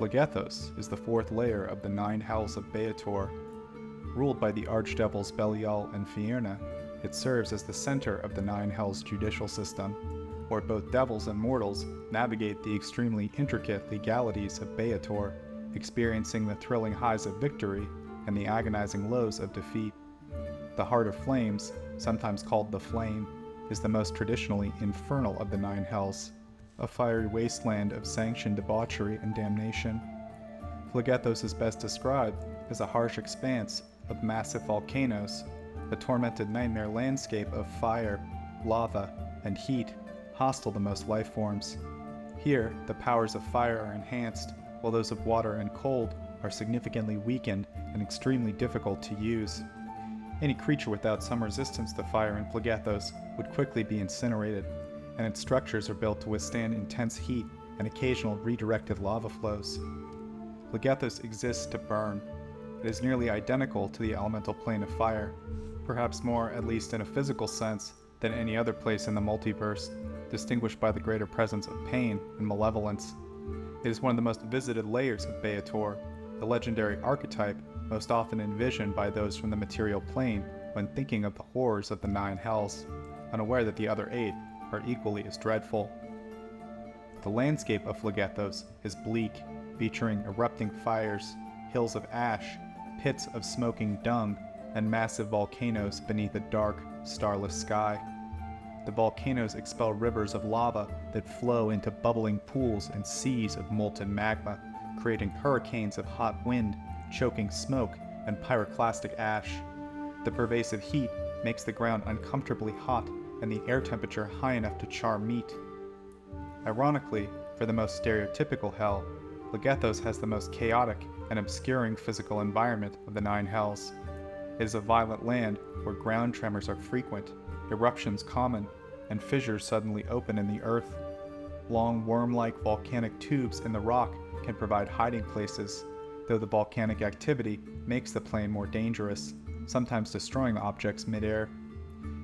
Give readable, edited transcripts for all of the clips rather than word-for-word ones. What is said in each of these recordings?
Phlegethos is the fourth layer of the 9 Hells of Baator. Ruled by the archdevils Belial and Fierna, it serves as the center of the 9 Hells judicial system, where both devils and mortals navigate the extremely intricate legalities of Baator, experiencing the thrilling highs of victory and the agonizing lows of defeat. The Heart of Flames, sometimes called the Flame, is the most traditionally infernal of the 9 Hells, a fiery wasteland of sanctioned debauchery and damnation. Phlegethos is best described as a harsh expanse of massive volcanoes, a tormented nightmare landscape of fire, lava, and heat, hostile to most life forms. Here, the powers of fire are enhanced, while those of water and cold are significantly weakened and extremely difficult to use. Any creature without some resistance to fire in Phlegethos would quickly be incinerated, and its structures are built to withstand intense heat and occasional redirected lava flows. Phlegethos exists to burn. It is nearly identical to the elemental plane of fire, perhaps more, at least in a physical sense, than any other place in the multiverse, distinguished by the greater presence of pain and malevolence. It is one of the most visited layers of Baator, the legendary archetype most often envisioned by those from the material plane when thinking of the horrors of the 9 Hells, unaware that the other 8 are equally as dreadful. The landscape of Phlegethos is bleak, featuring erupting fires, hills of ash, pits of smoking dung, and massive volcanoes beneath a dark, starless sky. The volcanoes expel rivers of lava that flow into bubbling pools and seas of molten magma, creating hurricanes of hot wind, choking smoke, and pyroclastic ash. The pervasive heat makes the ground uncomfortably hot and the air temperature high enough to char meat. Ironically, for the most stereotypical hell, Phlegethos has the most chaotic and obscuring physical environment of the 9 Hells. It is a violent land where ground tremors are frequent, eruptions common, and fissures suddenly open in the earth. Long worm-like volcanic tubes in the rock can provide hiding places, though the volcanic activity makes the plane more dangerous, sometimes destroying objects mid-air.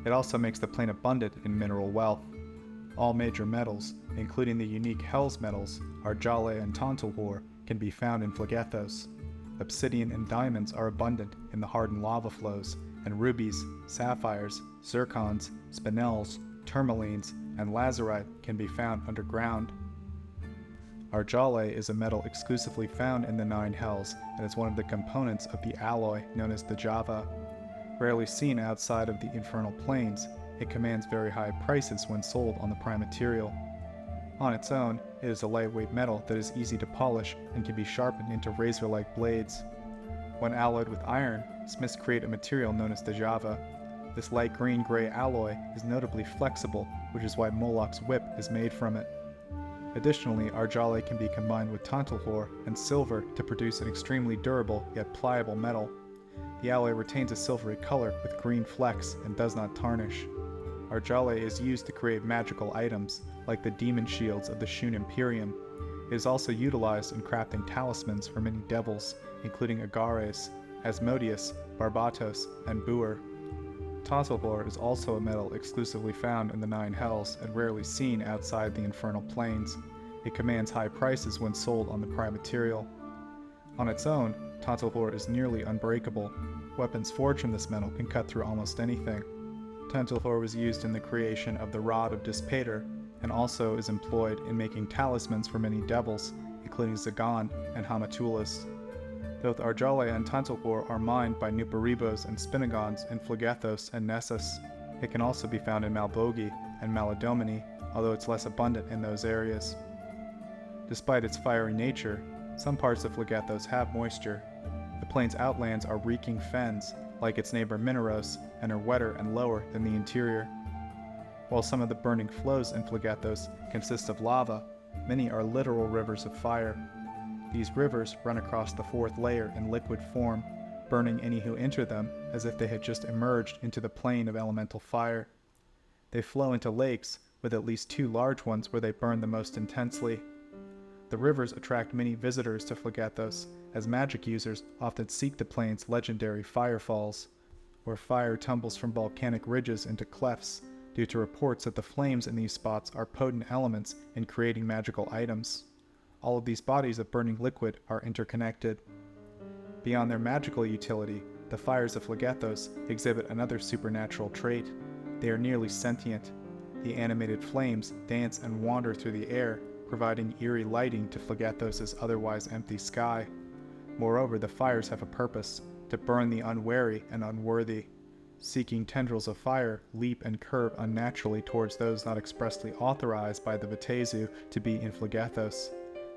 It also makes the plane abundant in mineral wealth. All major metals, including the unique Hells metals, Arjale and Tantulhor, can be found in Phlegethos. Obsidian and diamonds are abundant in the hardened lava flows, and rubies, sapphires, zircons, spinels, tourmalines, and lazurite can be found underground. Arjale is a metal exclusively found in the 9 Hells and is one of the components of the alloy known as Dajavva. Rarely seen outside of the infernal planes, it commands very high prices when sold on the prime material. On its own, it is a lightweight metal that is easy to polish and can be sharpened into razor-like blades. When alloyed with iron, smiths create a material known as Dajavva. This light green-gray alloy is notably flexible, which is why Moloch's whip is made from it. Additionally, Arjale can be combined with Tantulhor and silver to produce an extremely durable yet pliable metal. The alloy retains a silvery color with green flecks and does not tarnish. Arjale is used to create magical items, like the demon shields of the Shun Imperium. It is also utilized in crafting talismans for many devils, including Agares, Asmodeus, Barbatos, and Buer. Tantulhor is also a metal exclusively found in the 9 Hells and rarely seen outside the infernal planes. It commands high prices when sold on the prime material. On its own, Tantulhor is nearly unbreakable. Weapons forged from this metal can cut through almost anything. Tantulhor was used in the creation of the Rod of Dispater, and also is employed in making talismans for many devils, including Zagan and Hamatulus. Both Arjale and Tantulhor are mined by Nuparibos and Spinagons in Phlegethos and Nessus. It can also be found in Malbogi and Maladomini, although it's less abundant in those areas. Despite its fiery nature, some parts of Phlegethos have moisture. The plane's outlands are reeking fens, like its neighbor Mineros, and are wetter and lower than the interior. While some of the burning flows in Phlegethos consist of lava, many are literal rivers of fire. These rivers run across the fourth layer in liquid form, burning any who enter them as if they had just emerged into the plane of elemental fire. They flow into lakes, with at least 2 large ones where they burn the most intensely. The rivers attract many visitors to Phlegethos, as magic users often seek the plane's legendary firefalls, where fire tumbles from volcanic ridges into clefts, due to reports that the flames in these spots are potent elements in creating magical items. All of these bodies of burning liquid are interconnected. Beyond their magical utility, the fires of Phlegethos exhibit another supernatural trait. They are nearly sentient. The animated flames dance and wander through the air, providing eerie lighting to Phlegethos' otherwise empty sky. Moreover, the fires have a purpose: to burn the unwary and unworthy. Seeking tendrils of fire leap and curve unnaturally towards those not expressly authorized by the Vitezu to be in Phlegethos.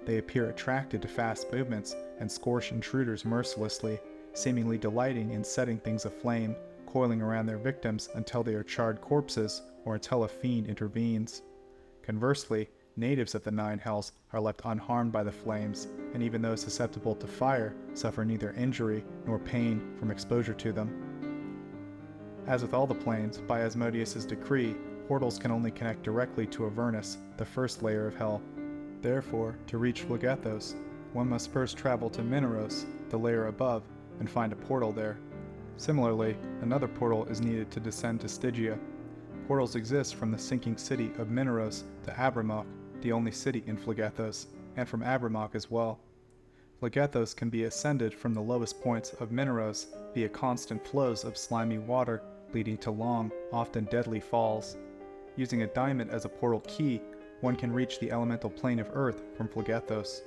They appear attracted to fast movements and scorch intruders mercilessly, seemingly delighting in setting things aflame, coiling around their victims until they are charred corpses or until a fiend intervenes. Conversely, natives of the Nine Hells are left unharmed by the flames, and even those susceptible to fire suffer neither injury nor pain from exposure to them. As with all the planes, by Asmodeus' decree, portals can only connect directly to Avernus, the first layer of hell. Therefore, to reach Phlegethos, one must first travel to Mineros, the layer above, and find a portal there. Similarly, another portal is needed to descend to Stygia. Portals exist from the sinking city of Mineros to Abriymoch, the only city in Phlegethos, and from Abriymoch as well. Phlegethos can be ascended from the lowest points of Mineros via constant flows of slimy water, leading to long, often deadly falls. Using a diamond as a portal key, one can reach the elemental plane of Earth from Phlegethos.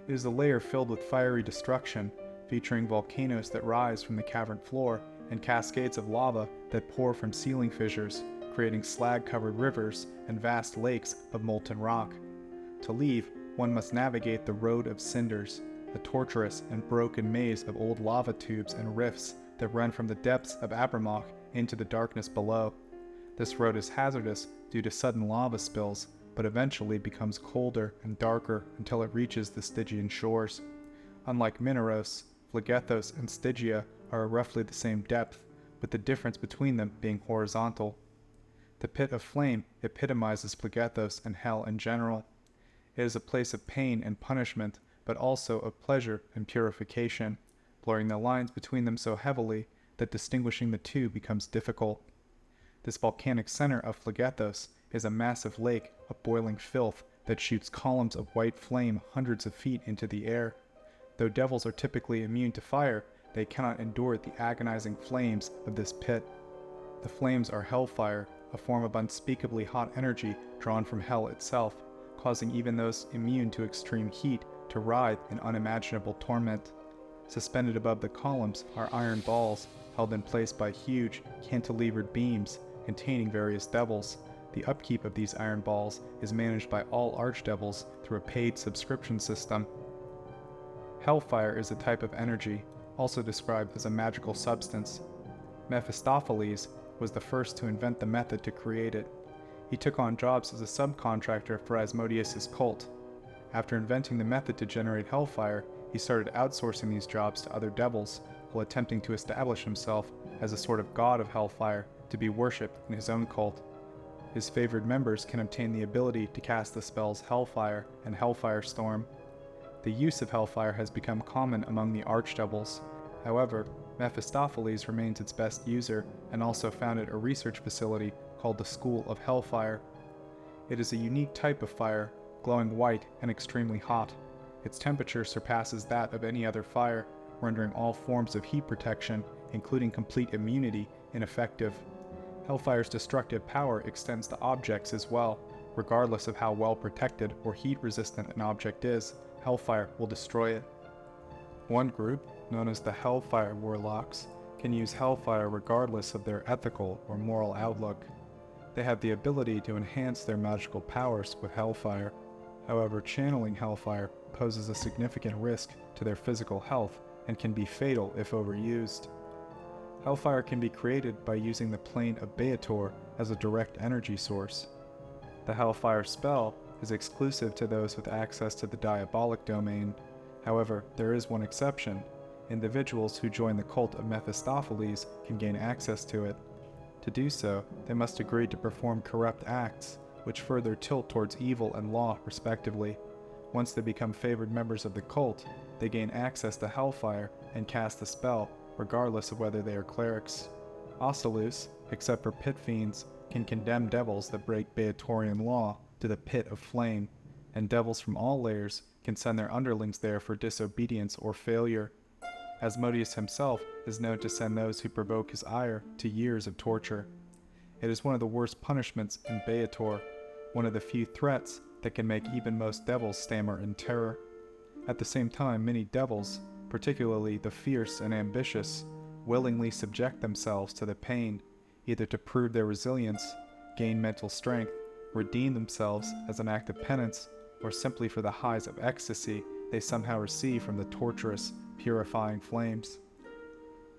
It is a layer filled with fiery destruction, featuring volcanoes that rise from the cavern floor and cascades of lava that pour from ceiling fissures, creating slag-covered rivers and vast lakes of molten rock. To leave, one must navigate the Road of Cinders, a tortuous and broken maze of old lava tubes and rifts that run from the depths of Abriymoch into the darkness below. This road is hazardous due to sudden lava spills, but eventually becomes colder and darker until it reaches the Stygian shores. Unlike Mineros, Phlegethos and Stygia are roughly the same depth, with the difference between them being horizontal. The pit of flame epitomizes Phlegethos and hell in general. It is a place of pain and punishment, but also of pleasure and purification, blurring the lines between them so heavily that distinguishing the two becomes difficult. This volcanic center of Phlegethos is a massive lake of boiling filth that shoots columns of white flame hundreds of feet into the air. Though devils are typically immune to fire, they cannot endure the agonizing flames of this pit. The flames are hellfire, a form of unspeakably hot energy drawn from hell itself, causing even those immune to extreme heat to writhe in unimaginable torment. Suspended above the columns are iron balls held in place by huge, cantilevered beams containing various devils. The upkeep of these iron balls is managed by all archdevils through a paid subscription system. Hellfire is a type of energy, also described as a magical substance. Mephistopheles was the first to invent the method to create it. He took on jobs as a subcontractor for Asmodeus' cult. After inventing the method to generate hellfire, he started outsourcing these jobs to other devils, while attempting to establish himself as a sort of god of hellfire to be worshipped in his own cult. His favored members can obtain the ability to cast the spells Hellfire and Hellfire Storm. The use of hellfire has become common among the archdevils. However, Mephistopheles remains its best user and also founded a research facility called the School of Hellfire. It is a unique type of fire, glowing white and extremely hot. Its temperature surpasses that of any other fire, rendering all forms of heat protection, including complete immunity, ineffective. Hellfire's destructive power extends to objects as well. Regardless of how well protected or heat resistant an object is, hellfire will destroy it. One group, known as the Hellfire Warlocks, can use hellfire regardless of their ethical or moral outlook. They have the ability to enhance their magical powers with hellfire. However, channeling hellfire poses a significant risk to their physical health and can be fatal if overused. Hellfire can be created by using the plane of Baator as a direct energy source. The Hellfire spell is exclusive to those with access to the diabolic domain. However, there is one exception. Individuals who join the cult of Mephistopheles can gain access to it. To do so, they must agree to perform corrupt acts, which further tilt towards evil and law, respectively. Once they become favored members of the cult, they gain access to Hellfire and cast the spell, regardless of whether they are clerics. Ocelus, except for pit fiends, can condemn devils that break Baatorian law to the pit of flame. and devils from all layers can send their underlings there for disobedience or failure. Asmodeus himself is known to send those who provoke his ire to years of torture. It is one of the worst punishments in Baator, one of the few threats that can make even most devils stammer in terror. At the same time, many devils, particularly the fierce and ambitious, willingly subject themselves to the pain, either to prove their resilience, gain mental strength, redeem themselves as an act of penance, or simply for the highs of ecstasy they somehow receive from the torturous, purifying flames.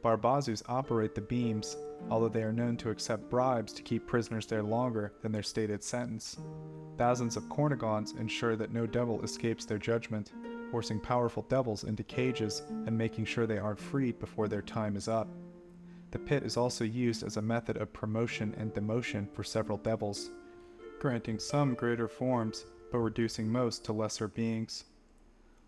Barbazus operate the beams, although they are known to accept bribes to keep prisoners there longer than their stated sentence. Thousands of Cornigons ensure that no devil escapes their judgment, forcing powerful devils into cages and making sure they aren't freed before their time is up. The pit is also used as a method of promotion and demotion for several devils, granting some greater forms but reducing most to lesser beings.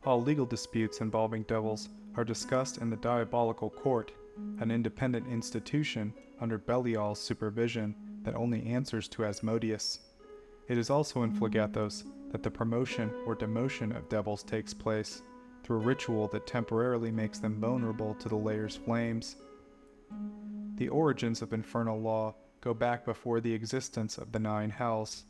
All legal disputes involving devils are discussed in the Diabolical Court, an independent institution under Belial's supervision that only answers to Asmodeus. It is also in Phlegethos that the promotion or demotion of devils takes place, through a ritual that temporarily makes them vulnerable to the layer's flames. The origins of infernal law go back before the existence of the 9 hells.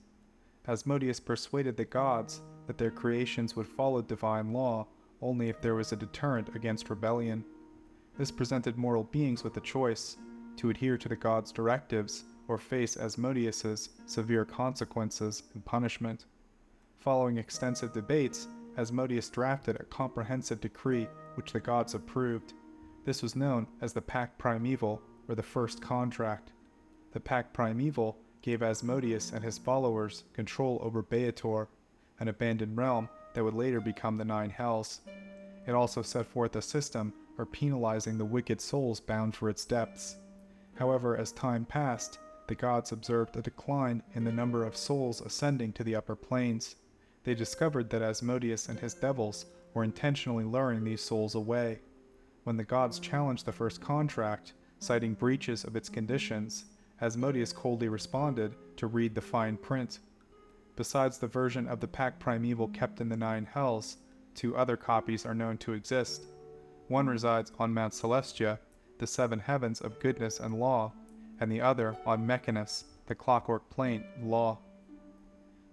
Asmodeus persuaded the gods that their creations would follow divine law only if there was a deterrent against rebellion. This presented mortal beings with a choice: to adhere to the gods' directives or face Asmodeus's severe consequences and punishment. Following extensive debates, Asmodeus drafted a comprehensive decree which the gods approved. This was known as the Pact Primeval, or the First Contract. The Pact Primeval gave Asmodeus and his followers control over Baator, an abandoned realm that would later become the 9 hells. It also set forth a system for penalizing the wicked souls bound for its depths. However, as time passed, the gods observed a decline in the number of souls ascending to the upper planes. They discovered that Asmodeus and his devils were intentionally luring these souls away. When the gods challenged the First Contract, citing breaches of its conditions, Asmodeus coldly responded to read the fine print. Besides the version of the Pact Primeval kept in the 9 hells, 2 other copies are known to exist. One resides on Mount Celestia, the 7 heavens of goodness and law, and the other on Mechanus, the clockwork plane of law.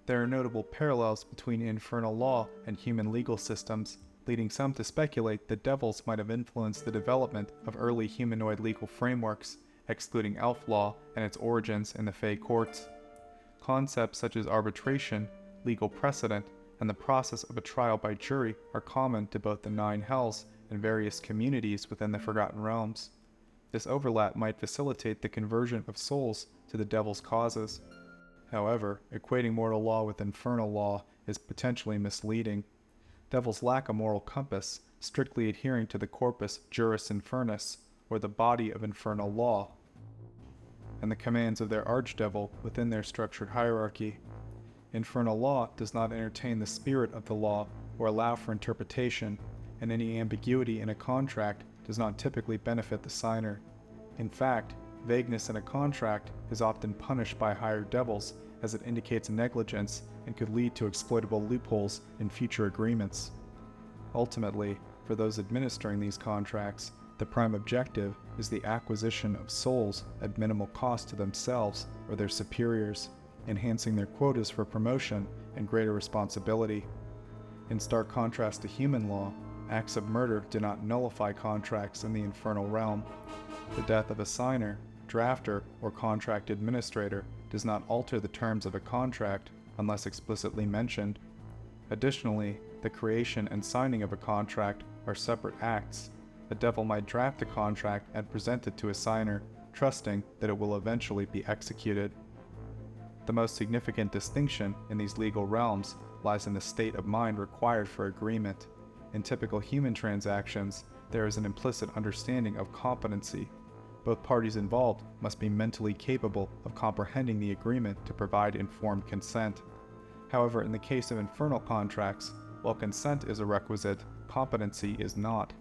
There are notable parallels between infernal law and human legal systems, leading some to speculate that devils might have influenced the development of early humanoid legal frameworks, excluding elf law and its origins in the Fey courts. Concepts such as arbitration, legal precedent, and the process of a trial by jury are common to both the 9 hells and various communities within the Forgotten Realms. This overlap might facilitate the conversion of souls to the devil's causes. However, equating mortal law with infernal law is potentially misleading. Devils lack a moral compass, strictly adhering to the Corpus Juris Infernus, or the body of infernal law, and the commands of their archdevil within their structured hierarchy. Infernal law does not entertain the spirit of the law or allow for interpretation, and any ambiguity in a contract does not typically benefit the signer. In fact, vagueness in a contract is often punished by higher devils, as it indicates negligence and could lead to exploitable loopholes in future agreements. Ultimately, for those administering these contracts, the prime objective is the acquisition of souls at minimal cost to themselves or their superiors, enhancing their quotas for promotion and greater responsibility. In stark contrast to human law, acts of murder do not nullify contracts in the infernal realm. The death of a signer, drafter, or contract administrator does not alter the terms of a contract unless explicitly mentioned. Additionally, the creation and signing of a contract are separate acts. The devil might draft a contract and present it to a signer, trusting that it will eventually be executed. The most significant distinction in these legal realms lies in the state of mind required for agreement. In typical human transactions, there is an implicit understanding of competency. Both parties involved must be mentally capable of comprehending the agreement to provide informed consent. However, in the case of infernal contracts, while consent is a requisite, competency is not.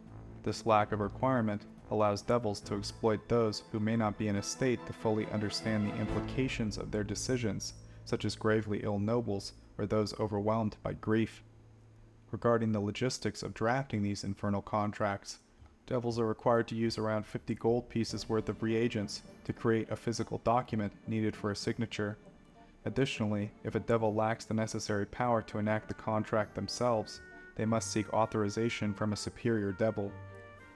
This lack of requirement allows devils to exploit those who may not be in a state to fully understand the implications of their decisions, such as gravely ill nobles or those overwhelmed by grief. Regarding the logistics of drafting these infernal contracts, devils are required to use around 50 gold pieces worth of reagents to create a physical document needed for a signature. Additionally, if a devil lacks the necessary power to enact the contract themselves, they must seek authorization from a superior devil.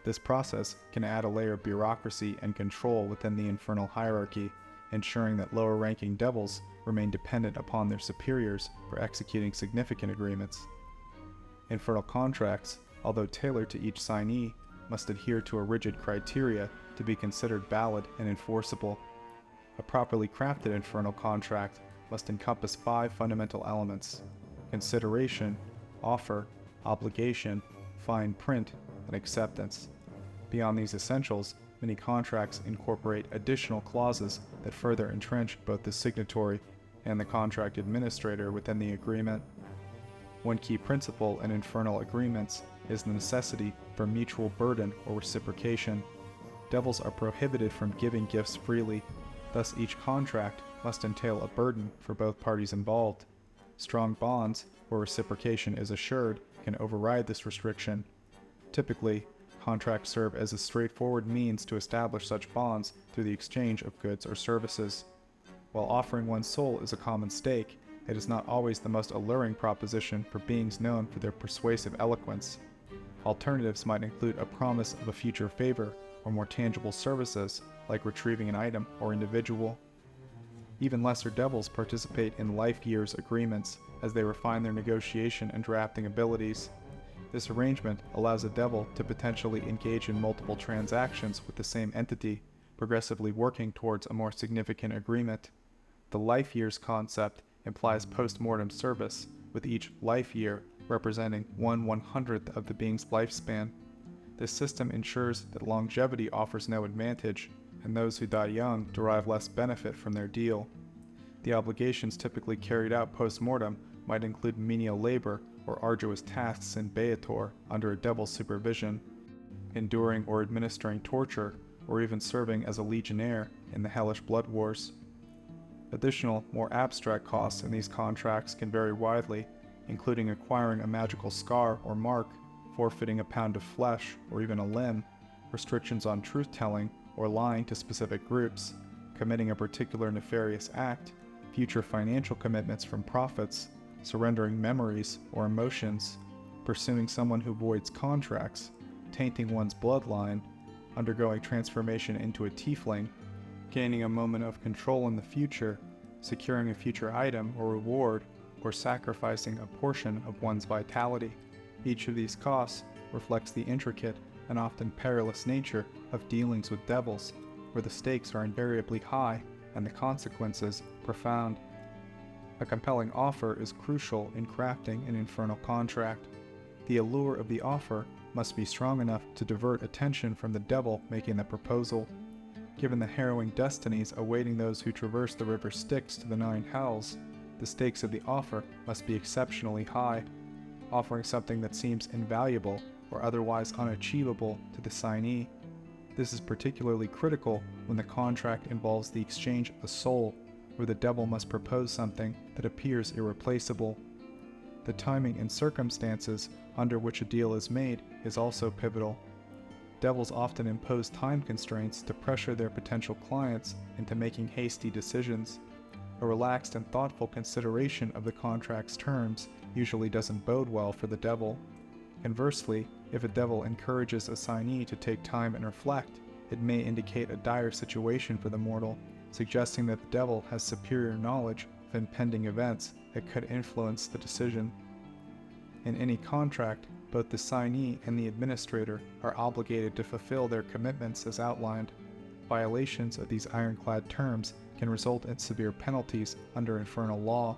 This process can add a layer of bureaucracy and control within the infernal hierarchy, ensuring that lower-ranking devils remain dependent upon their superiors for executing significant agreements. Infernal contracts, although tailored to each signee, must adhere to a rigid criteria to be considered valid and enforceable. A properly crafted infernal contract must encompass 5 fundamental elements: consideration, offer, obligation, fine print, and acceptance. Beyond these essentials, many contracts incorporate additional clauses that further entrench both the signatory and the contract administrator within the agreement. One key principle in infernal agreements is the necessity for mutual burden or reciprocation. Devils are prohibited from giving gifts freely, thus each contract must entail a burden for both parties involved. Strong bonds, where reciprocation is assured, can override this restriction. Typically, contracts serve as a straightforward means to establish such bonds through the exchange of goods or services. While offering one's soul is a common stake, it is not always the most alluring proposition for beings known for their persuasive eloquence. Alternatives might include a promise of a future favor or more tangible services, like retrieving an item or individual. Even lesser devils participate in life years agreements as they refine their negotiation and drafting abilities. This arrangement allows a devil to potentially engage in multiple transactions with the same entity, progressively working towards a more significant agreement. The life years concept implies post-mortem service, with each life year representing 1/100th of the being's lifespan. This system ensures that longevity offers no advantage, and those who die young derive less benefit from their deal. The obligations typically carried out post-mortem might include menial labor or arduous tasks in Baator under a devil's supervision, enduring or administering torture, or even serving as a legionnaire in the hellish blood wars. Additional, more abstract costs in these contracts can vary widely, including acquiring a magical scar or mark, forfeiting a pound of flesh or even a limb, restrictions on truth-telling or lying to specific groups, committing a particular nefarious act, future financial commitments from profits, surrendering memories or emotions, pursuing someone who voids contracts, tainting one's bloodline, undergoing transformation into a tiefling, gaining a moment of control in the future, securing a future item or reward, or sacrificing a portion of one's vitality. Each of these costs reflects the intricate and often perilous nature of dealings with devils, where the stakes are invariably high and the consequences profound. A compelling offer is crucial in crafting an infernal contract. The allure of the offer must be strong enough to divert attention from the devil making the proposal. Given the harrowing destinies awaiting those who traverse the river Styx to the 9 hells, the stakes of the offer must be exceptionally high. Offering something that seems invaluable or otherwise unachievable to the signee. This is particularly critical when the contract involves the exchange of a soul, where the devil must propose something that appears irreplaceable. The timing and circumstances under which a deal is made is also pivotal. Devils often impose time constraints to pressure their potential clients into making hasty decisions. A relaxed and thoughtful consideration of the contract's terms usually doesn't bode well for the devil. Conversely, if a devil encourages a signee to take time and reflect, it may indicate a dire situation for the mortal, suggesting that the devil has superior knowledge of impending events that could influence the decision. In any contract, both the signee and the administrator are obligated to fulfill their commitments as outlined. Violations of these ironclad terms can result in severe penalties under infernal law.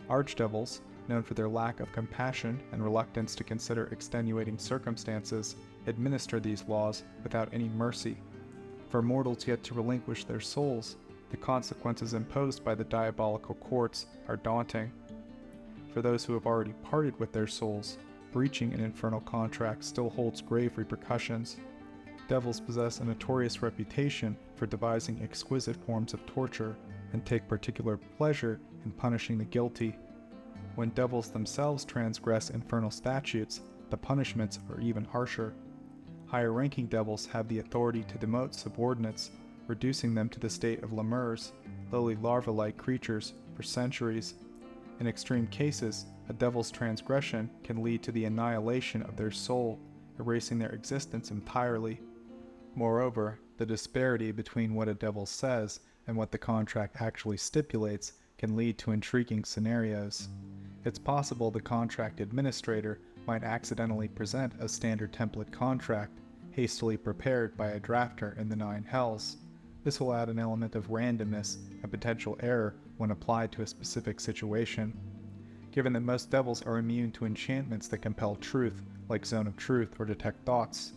Archdevils, known for their lack of compassion and reluctance to consider extenuating circumstances, administer these laws without any mercy. For mortals yet to relinquish their souls, the consequences imposed by the diabolical courts are daunting. For those who have already parted with their souls, breaching an infernal contract still holds grave repercussions. Devils possess a notorious reputation for devising exquisite forms of torture and take particular pleasure in punishing the guilty. When devils themselves transgress infernal statutes, the punishments are even harsher. Higher-ranking devils have the authority to demote subordinates, reducing them to the state of lemurs, lowly larva-like creatures, for centuries. In extreme cases, a devil's transgression can lead to the annihilation of their soul, erasing their existence entirely. Moreover, the disparity between what a devil says and what the contract actually stipulates can lead to intriguing scenarios. It's possible the contract administrator might accidentally present a standard template contract, hastily prepared by a drafter in the Nine Hells. This will add an element of randomness and potential error when applied to a specific situation. Given that most devils are immune to enchantments that compel truth, like Zone of Truth or Detect Thoughts,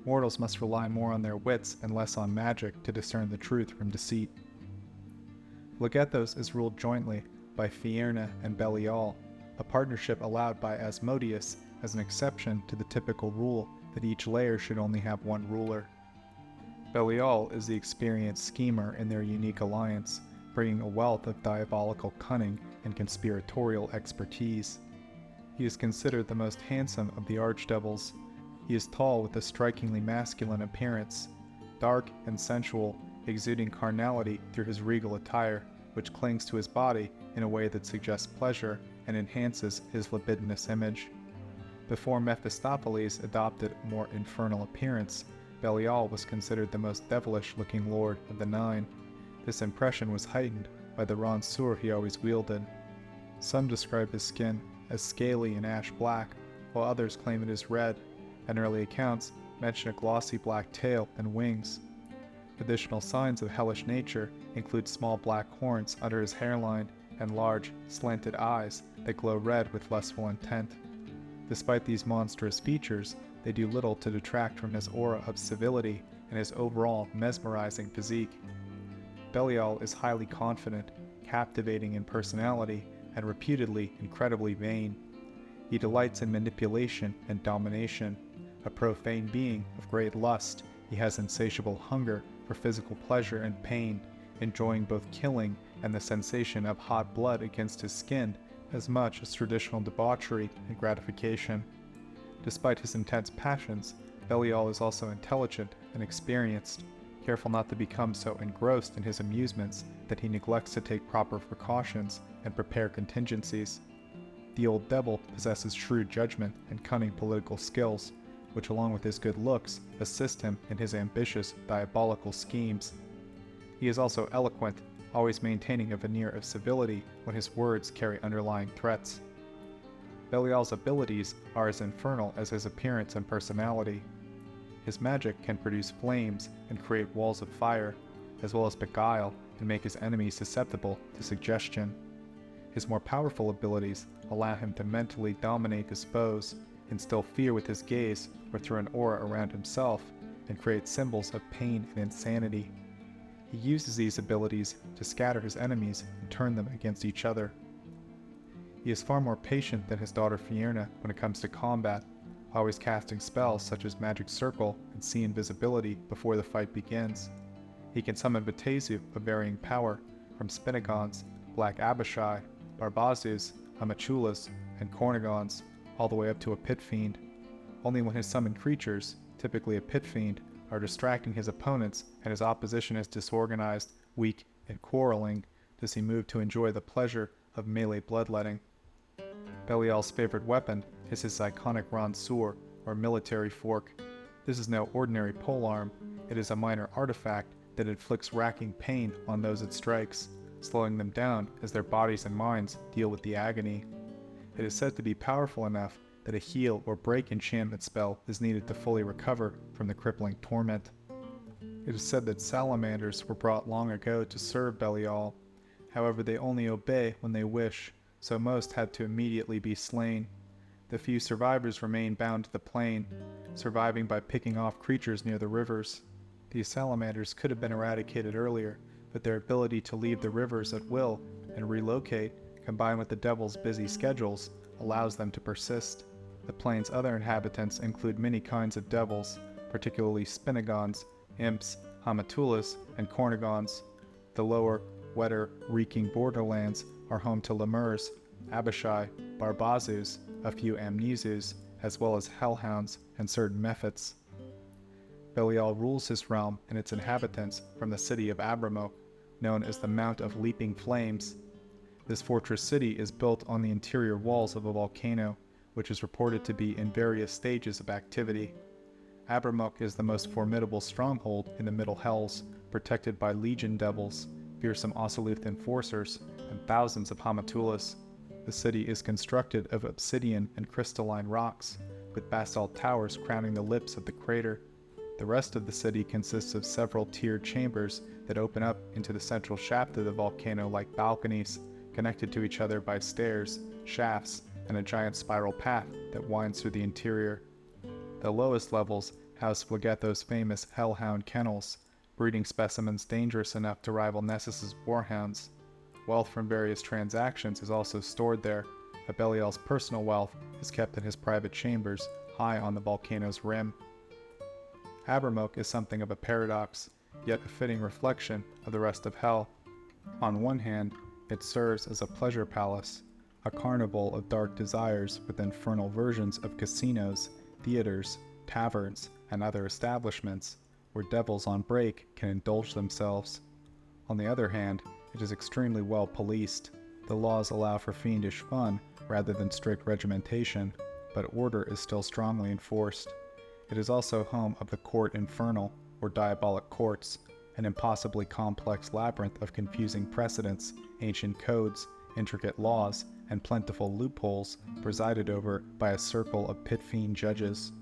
mortals must rely more on their wits and less on magic to discern the truth from deceit. Phlegethos is ruled jointly by Fierna and Belial, a partnership allowed by Asmodeus as an exception to the typical rule that each layer should only have one ruler. Belial is the experienced schemer in their unique alliance, bringing a wealth of diabolical cunning and conspiratorial expertise. He is considered the most handsome of the archdevils. He is tall with a strikingly masculine appearance, dark and sensual, exuding carnality through his regal attire, which clings to his body in a way that suggests pleasure and enhances his libidinous image. Before Mephistopheles adopted a more infernal appearance, Belial was considered the most devilish-looking lord of the Nine. This impression was heightened by the ranseur he always wielded. Some describe his skin as scaly and ash-black, while others claim it is red, and early accounts mention a glossy black tail and wings. Additional signs of hellish nature include small black horns under his hairline and large, slanted eyes that glow red with lustful intent. Despite these monstrous features, they do little to detract from his aura of civility and his overall mesmerizing physique. Belial is highly confident, captivating in personality, and reputedly incredibly vain. He delights in manipulation and domination. A profane being of great lust, he has insatiable hunger for physical pleasure and pain, enjoying both killing and the sensation of hot blood against his skin as much as traditional debauchery and gratification. Despite his intense passions, Belial is also intelligent and experienced, careful not to become so engrossed in his amusements that he neglects to take proper precautions and prepare contingencies. The old devil possesses shrewd judgment and cunning political skills, which along with his good looks assist him in his ambitious, diabolical schemes. He is also eloquent, always maintaining a veneer of civility when his words carry underlying threats. Belial's abilities are as infernal as his appearance and personality. His magic can produce flames and create walls of fire, as well as beguile and make his enemies susceptible to suggestion. His more powerful abilities allow him to mentally dominate his foes, instill fear with his gaze or through an aura around himself, and create symbols of pain and insanity. He uses these abilities to scatter his enemies and turn them against each other. He is far more patient than his daughter Fierna when it comes to combat, always casting spells such as Magic Circle and See Invisibility before the fight begins. He can summon Bathym of varying power, from Spinagons, Black Abishai, Barbazus, Amachulas, and Cornigons, all the way up to a Pit Fiend. Only when his summoned creatures, typically a Pit Fiend, are distracting his opponents and his opposition is disorganized, weak, and quarreling, does he move to enjoy the pleasure of melee bloodletting. Belial's favorite weapon is his iconic ranseur, or military fork. This is no ordinary polearm. It is a minor artifact that inflicts racking pain on those it strikes, slowing them down as their bodies and minds deal with the agony. It is said to be powerful enough that a heal or break enchantment spell is needed to fully recover from the crippling torment. It is said that salamanders were brought long ago to serve Belial. However, they only obey when they wish, so most had to immediately be slain. The few survivors remain bound to the plain, surviving by picking off creatures near the rivers. These salamanders could have been eradicated earlier, but their ability to leave the rivers at will and relocate, combined with the devil's busy schedules, allows them to persist. The plain's other inhabitants include many kinds of devils, particularly Spinagons, Imps, Hamatulas, and Cornigons. The lower, wetter, reeking borderlands are home to lemurs, Abishai, Barbazus, a few Amnesus, as well as hellhounds and certain mephits. Belial rules his realm and its inhabitants from the City of Abriymoch, known as the Mount of Leaping Flames. This fortress city is built on the interior walls of a volcano, which is reported to be in various stages of activity. Abriymoch is the most formidable stronghold in the Middle Hells, protected by legion devils, fearsome Ossiluth enforcers, and thousands of Hamatulus. The city is constructed of obsidian and crystalline rocks, with basalt towers crowning the lips of the crater. The rest of the city consists of several tiered chambers that open up into the central shaft of the volcano like balconies, connected to each other by stairs, shafts, and a giant spiral path that winds through the interior. The lowest levels house Phlegethos' famous hellhound kennels, breeding specimens dangerous enough to rival Nessus's warhounds. Wealth from various transactions is also stored there, but Belial's personal wealth is kept in his private chambers high on the volcano's rim. Abriymoch is something of a paradox, yet a fitting reflection of the rest of Hell. On one hand, it serves as a pleasure palace, a carnival of dark desires with infernal versions of casinos, theaters, taverns, and other establishments, where devils on break can indulge themselves. On the other hand, it is extremely well policed. The laws allow for fiendish fun rather than strict regimentation, but order is still strongly enforced. It is also home of the Court Infernal, or Diabolic Courts, an impossibly complex labyrinth of confusing precedents, ancient codes, intricate laws, and plentiful loopholes presided over by a circle of pit-fiend judges.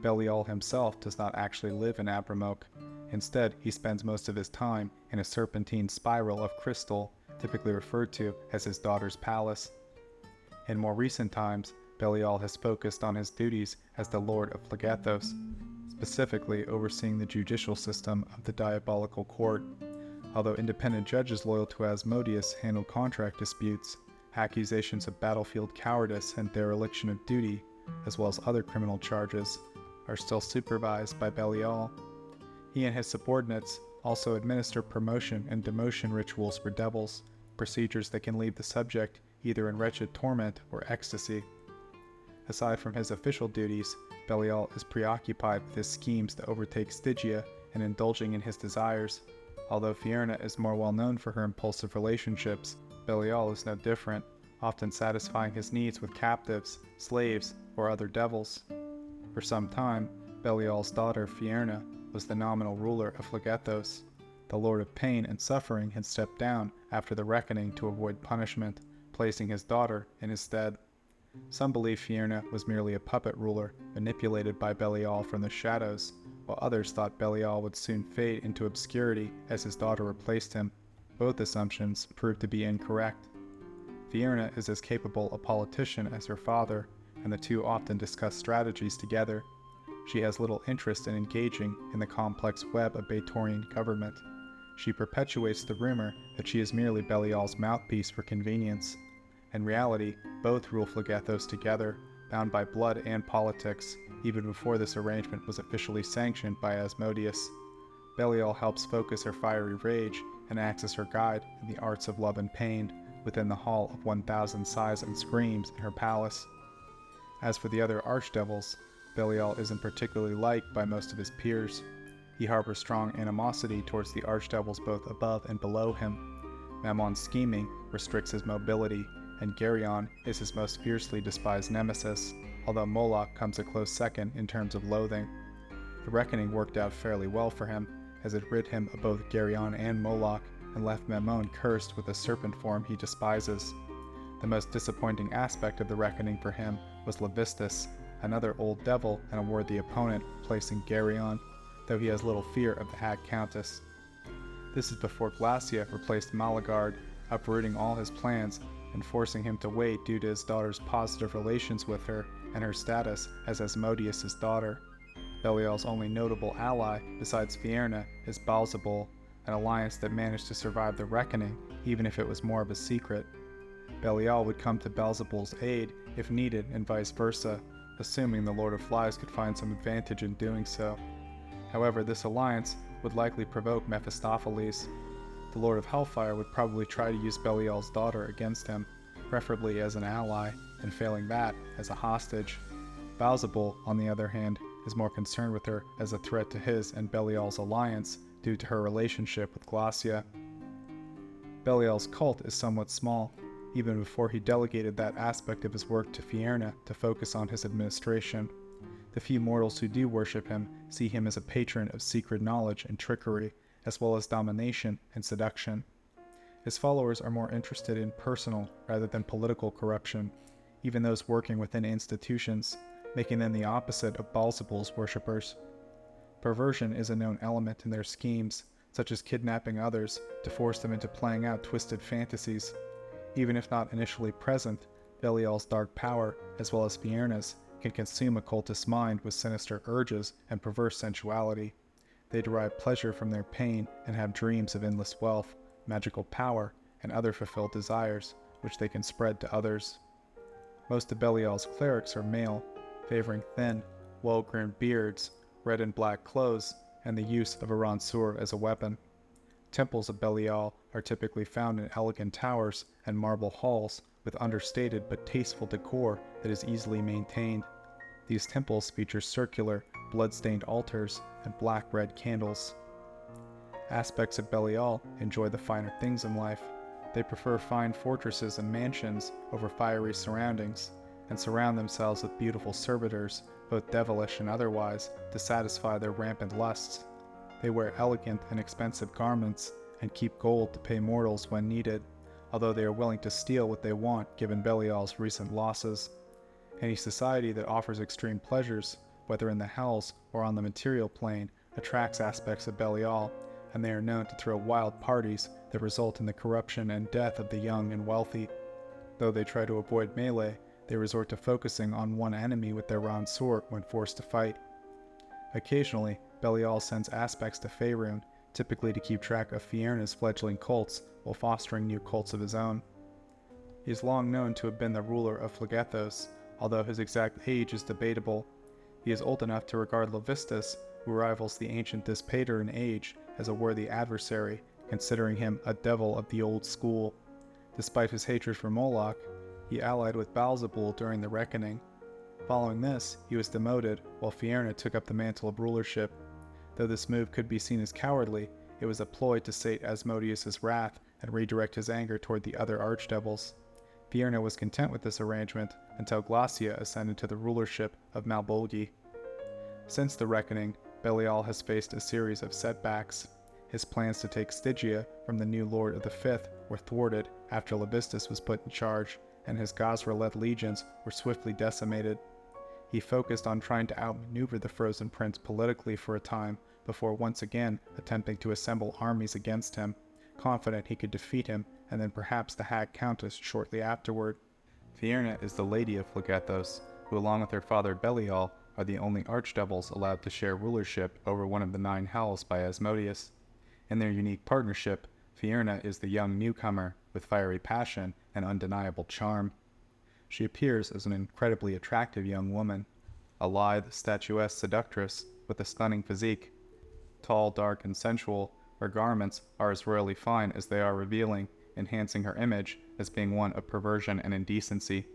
Belial himself does not actually live in Abriymoch. Instead, he spends most of his time in a serpentine spiral of crystal, typically referred to as his daughter's palace. In more recent times, Belial has focused on his duties as the Lord of Phlegethos, specifically overseeing the judicial system of the diabolical court. Although independent judges loyal to Asmodeus handle contract disputes, accusations of battlefield cowardice and dereliction of duty, as well as other criminal charges, are still supervised by Belial. He and his subordinates also administer promotion and demotion rituals for devils, procedures that can leave the subject either in wretched torment or ecstasy. Aside from his official duties, Belial is preoccupied with his schemes to overtake Stygia and indulging in his desires. Although Fierna is more well known for her impulsive relationships, Belial is no different, often satisfying his needs with captives, slaves, or other devils. For some time, Belial's daughter Fierna was the nominal ruler of Phlegethos. The Lord of Pain and Suffering had stepped down after the reckoning to avoid punishment, placing his daughter in his stead. Some believe Fierna was merely a puppet ruler, manipulated by Belial from the shadows, while others thought Belial would soon fade into obscurity as his daughter replaced him. Both assumptions proved to be incorrect. Fierna is as capable a politician as her father, and the two often discuss strategies together. She has little interest in engaging in the complex web of Baatorian government. She perpetuates the rumor that she is merely Belial's mouthpiece for convenience. In reality, both rule Phlegethos together, bound by blood and politics, even before this arrangement was officially sanctioned by Asmodeus. Belial helps focus her fiery rage and acts as her guide in the arts of love and pain within the Hall of 1,000 Sighs and Screams in her palace. As for the other archdevils, Belial isn't particularly liked by most of his peers. He harbors strong animosity towards the archdevils both above and below him. Mammon's scheming restricts his mobility, and Geryon is his most fiercely despised nemesis, although Moloch comes a close second in terms of loathing. The reckoning worked out fairly well for him, as it rid him of both Geryon and Moloch, and left Mammon cursed with a serpent form he despises. The most disappointing aspect of the reckoning for him was Levistus, another old devil and a worthy opponent, placing Geryon, though he has little fear of the Hag Countess. This is before Glacia replaced Malagard, uprooting all his plans and forcing him to wait due to his daughter's positive relations with her and her status as Asmodeus' daughter. Belial's only notable ally, besides Fierna, is Balzabul, an alliance that managed to survive the reckoning, even if it was more of a secret. Belial would come to Balzabul's aid if needed and vice versa, assuming the Lord of Flies could find some advantage in doing so. However, this alliance would likely provoke Mephistopheles. The Lord of Hellfire would probably try to use Belial's daughter against him, preferably as an ally, and failing that, as a hostage. Baalzebul, on the other hand, is more concerned with her as a threat to his and Belial's alliance due to her relationship with Glacia. Belial's cult is somewhat small, even before he delegated that aspect of his work to Fierna to focus on his administration. The few mortals who do worship him see him as a patron of secret knowledge and trickery, as well as domination and seduction. His followers are more interested in personal rather than political corruption, even those working within institutions, making them the opposite of Baalzebul's worshippers. Perversion is a known element in their schemes, such as kidnapping others to force them into playing out twisted fantasies. Even if not initially present, Belial's dark power, as well as Fierna's, can consume a cultist's mind with sinister urges and perverse sensuality. They derive pleasure from their pain and have dreams of endless wealth, magical power, and other fulfilled desires, which they can spread to others. Most of Belial's clerics are male, favoring thin, well-groomed beards, red and black clothes, and the use of a ranseur as a weapon. Temples of Belial are typically found in elegant towers and marble halls with understated but tasteful decor that is easily maintained. These temples feature circular, blood-stained altars and black-red candles. Aspects of Belial enjoy the finer things in life. They prefer fine fortresses and mansions over fiery surroundings, and surround themselves with beautiful servitors, both devilish and otherwise, to satisfy their rampant lusts. They wear elegant and expensive garments, and keep gold to pay mortals when needed, although they are willing to steal what they want given Belial's recent losses. Any society that offers extreme pleasures, whether in the Hells or on the material plane, attracts aspects of Belial, and they are known to throw wild parties that result in the corruption and death of the young and wealthy. Though they try to avoid melee, they resort to focusing on one enemy with their ranseur when forced to fight. Occasionally, Belial sends aspects to Faerun, typically to keep track of Fierna's fledgling cults while fostering new cults of his own. He is long known to have been the ruler of Phlegethos, although his exact age is debatable. He is old enough to regard Levistus, who rivals the ancient Dispater in age, as a worthy adversary, considering him a devil of the old school. Despite his hatred for Moloch, he allied with Baalzebul during the Reckoning. Following this, he was demoted, while Fierna took up the mantle of rulership. Though this move could be seen as cowardly, it was a ploy to sate Asmodeus' wrath and redirect his anger toward the other archdevils. Fierna was content with this arrangement until Glacia ascended to the rulership of Malbolgi. Since the Reckoning, Belial has faced a series of setbacks. His plans to take Stygia from the new Lord of the Fifth were thwarted after Levistus was put in charge, and his Gazra-led legions were swiftly decimated. He focused on trying to outmaneuver the Frozen Prince politically for a time, before once again attempting to assemble armies against him, confident he could defeat him and then perhaps the Hag Countess shortly afterward. Fierna is the Lady of Phlegethos, who along with her father Belial are the only archdevils allowed to share rulership over one of the 9 hells by Asmodeus. In their unique partnership, Fierna is the young newcomer with fiery passion and undeniable charm. She appears as an incredibly attractive young woman, a lithe, statuesque seductress with a stunning physique. Tall, dark, and sensual, her garments are as royally fine as they are revealing, enhancing her image as being one of perversion and indecency.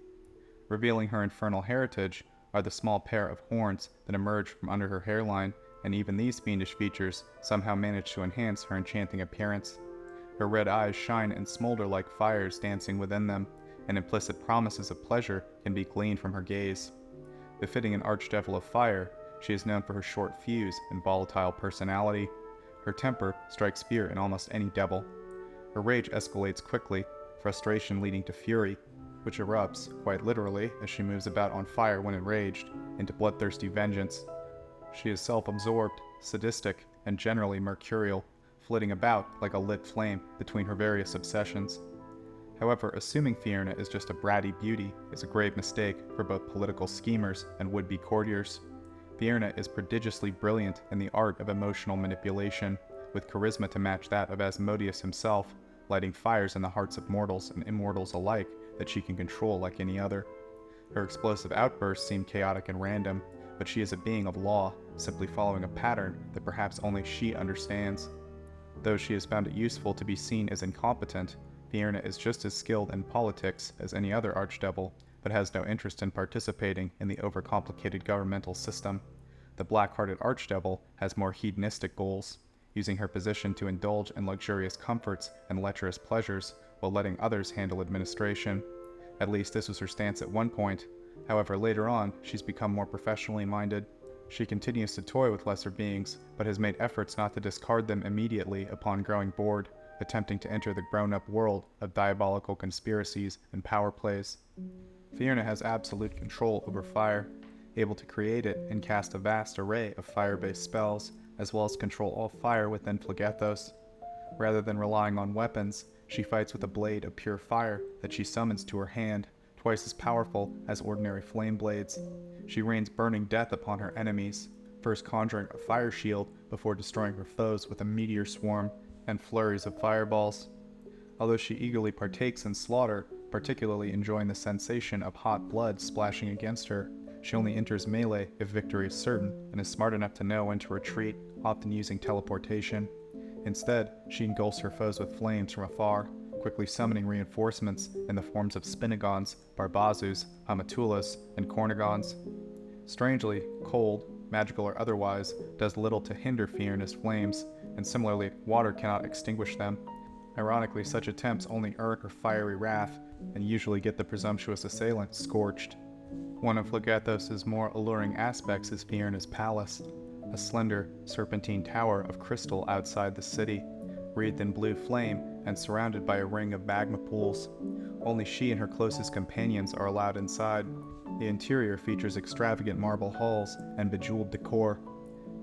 Revealing her infernal heritage are the small pair of horns that emerge from under her hairline, and even these fiendish features somehow manage to enhance her enchanting appearance. Her red eyes shine and smolder like fires dancing within them, and implicit promises of pleasure can be gleaned from her gaze. Befitting an archdevil of fire, she is known for her short fuse and volatile personality. Her temper strikes fear in almost any devil. Her rage escalates quickly, frustration leading to fury, which erupts, quite literally, as she moves about on fire when enraged, into bloodthirsty vengeance. She is self-absorbed, sadistic, and generally mercurial, flitting about like a lit flame between her various obsessions. However, assuming Fierna is just a bratty beauty is a grave mistake for both political schemers and would-be courtiers. Fierna is prodigiously brilliant in the art of emotional manipulation, with charisma to match that of Asmodeus himself, lighting fires in the hearts of mortals and immortals alike that she can control like any other. Her explosive outbursts seem chaotic and random, but she is a being of law, simply following a pattern that perhaps only she understands. Though she has found it useful to be seen as incompetent, Fierna is just as skilled in politics as any other archdevil, but has no interest in participating in the overcomplicated governmental system. The black-hearted archdevil has more hedonistic goals, using her position to indulge in luxurious comforts and lecherous pleasures while letting others handle administration. At least this was her stance at one point. However, later on, she's become more professionally minded. She continues to toy with lesser beings, but has made efforts not to discard them immediately upon growing bored, attempting to enter the grown-up world of diabolical conspiracies and power plays. Fierna has absolute control over fire, able to create it and cast a vast array of fire-based spells, as well as control all fire within Phlegethos. Rather than relying on weapons, she fights with a blade of pure fire that she summons to her hand, twice as powerful as ordinary flame blades. She rains burning death upon her enemies, first conjuring a fire shield before destroying her foes with a meteor swarm and flurries of fireballs. Although she eagerly partakes in slaughter, particularly enjoying the sensation of hot blood splashing against her, she only enters melee if victory is certain, and is smart enough to know when to retreat, often using teleportation. Instead, she engulfs her foes with flames from afar, quickly summoning reinforcements in the forms of Spinagons, Barbazus, Amatulas, and Cornigons. Strangely, cold, magical or otherwise, does little to hinder Fierna's flames, and similarly, water cannot extinguish them. Ironically, such attempts only earn her fiery wrath, and usually get the presumptuous assailant scorched. One of Phlegethos' more alluring aspects is Fierna's palace, a slender, serpentine tower of crystal outside the city, wreathed in blue flame and surrounded by a ring of magma pools. Only she and her closest companions are allowed inside. The interior features extravagant marble halls and bejeweled decor.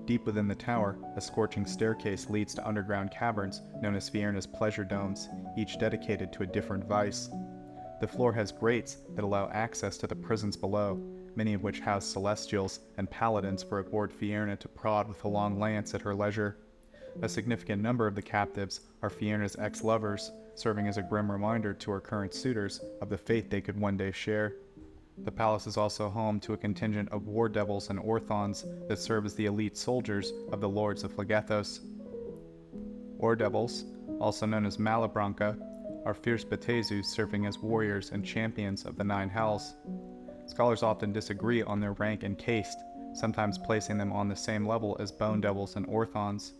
Deep within the tower, a scorching staircase leads to underground caverns known as Fierna's pleasure domes, each dedicated to a different vice. The floor has grates that allow access to the prisons below, many of which house celestials and paladins for aboard Fierna to prod with a long lance at her leisure. A significant number of the captives are Fierna's ex-lovers, serving as a grim reminder to her current suitors of the fate they could one day share. The palace is also home to a contingent of war devils and Orthons that serve as the elite soldiers of the lords of Phlegethos. War devils, also known as Malebranches, are fierce Baatezus serving as warriors and champions of the Nine Hells. Scholars often disagree on their rank and caste, sometimes placing them on the same level as Bone Devils and Orthons.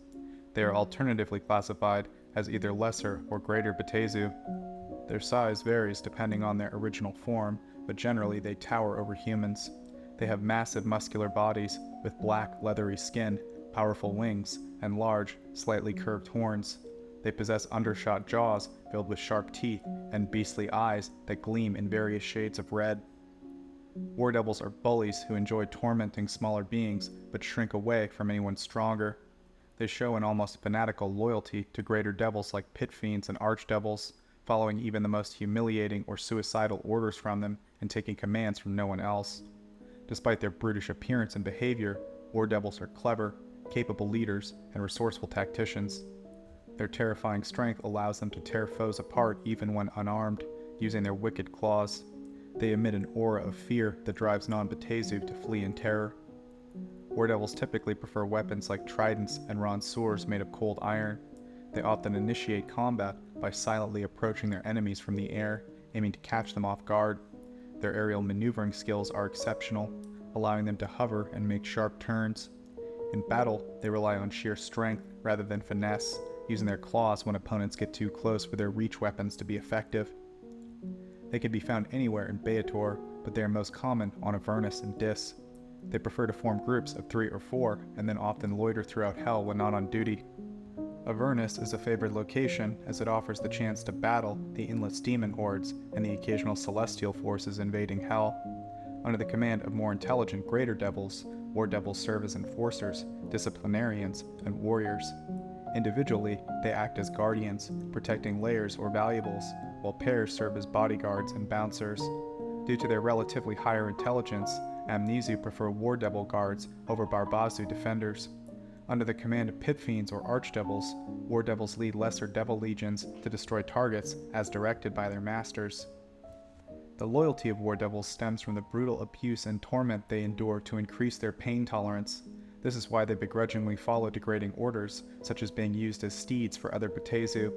They are alternatively classified as either lesser or greater Baatezu. Their size varies depending on their original form, but generally they tower over humans. They have massive muscular bodies with black, leathery skin, powerful wings, and large, slightly curved horns. They possess undershot jaws filled with sharp teeth and beastly eyes that gleam in various shades of red. War devils are bullies who enjoy tormenting smaller beings but shrink away from anyone stronger. They show an almost fanatical loyalty to greater devils like pit fiends and archdevils, following even the most humiliating or suicidal orders from them and taking commands from no one else. Despite their brutish appearance and behavior, war devils are clever, capable leaders, and resourceful tacticians. Their terrifying strength allows them to tear foes apart even when unarmed, using their wicked claws. They emit an aura of fear that drives non-Baatezu to flee in terror. War devils typically prefer weapons like tridents and ranseurs made of cold iron. They often initiate combat by silently approaching their enemies from the air, aiming to catch them off guard. Their aerial maneuvering skills are exceptional, allowing them to hover and make sharp turns. In battle, they rely on sheer strength rather than finesse, using their claws when opponents get too close for their reach weapons to be effective. They can be found anywhere in Baator, but they are most common on Infernus and Dis. They prefer to form groups of 3 or 4, and then often loiter throughout Hell when not on duty. Avernus is a favored location as it offers the chance to battle the endless demon hordes and the occasional celestial forces invading Hell. Under the command of more intelligent greater devils, war devils serve as enforcers, disciplinarians, and warriors. Individually, they act as guardians, protecting layers or valuables, while pairs serve as bodyguards and bouncers. Due to their relatively higher intelligence, Amnesu prefer war devil guards over Barbazu defenders. Under the command of pit fiends or archdevils, war devils lead lesser devil legions to destroy targets as directed by their masters. The loyalty of war devils stems from the brutal abuse and torment they endure to increase their pain tolerance. This is why they begrudgingly follow degrading orders, such as being used as steeds for other Baatezu.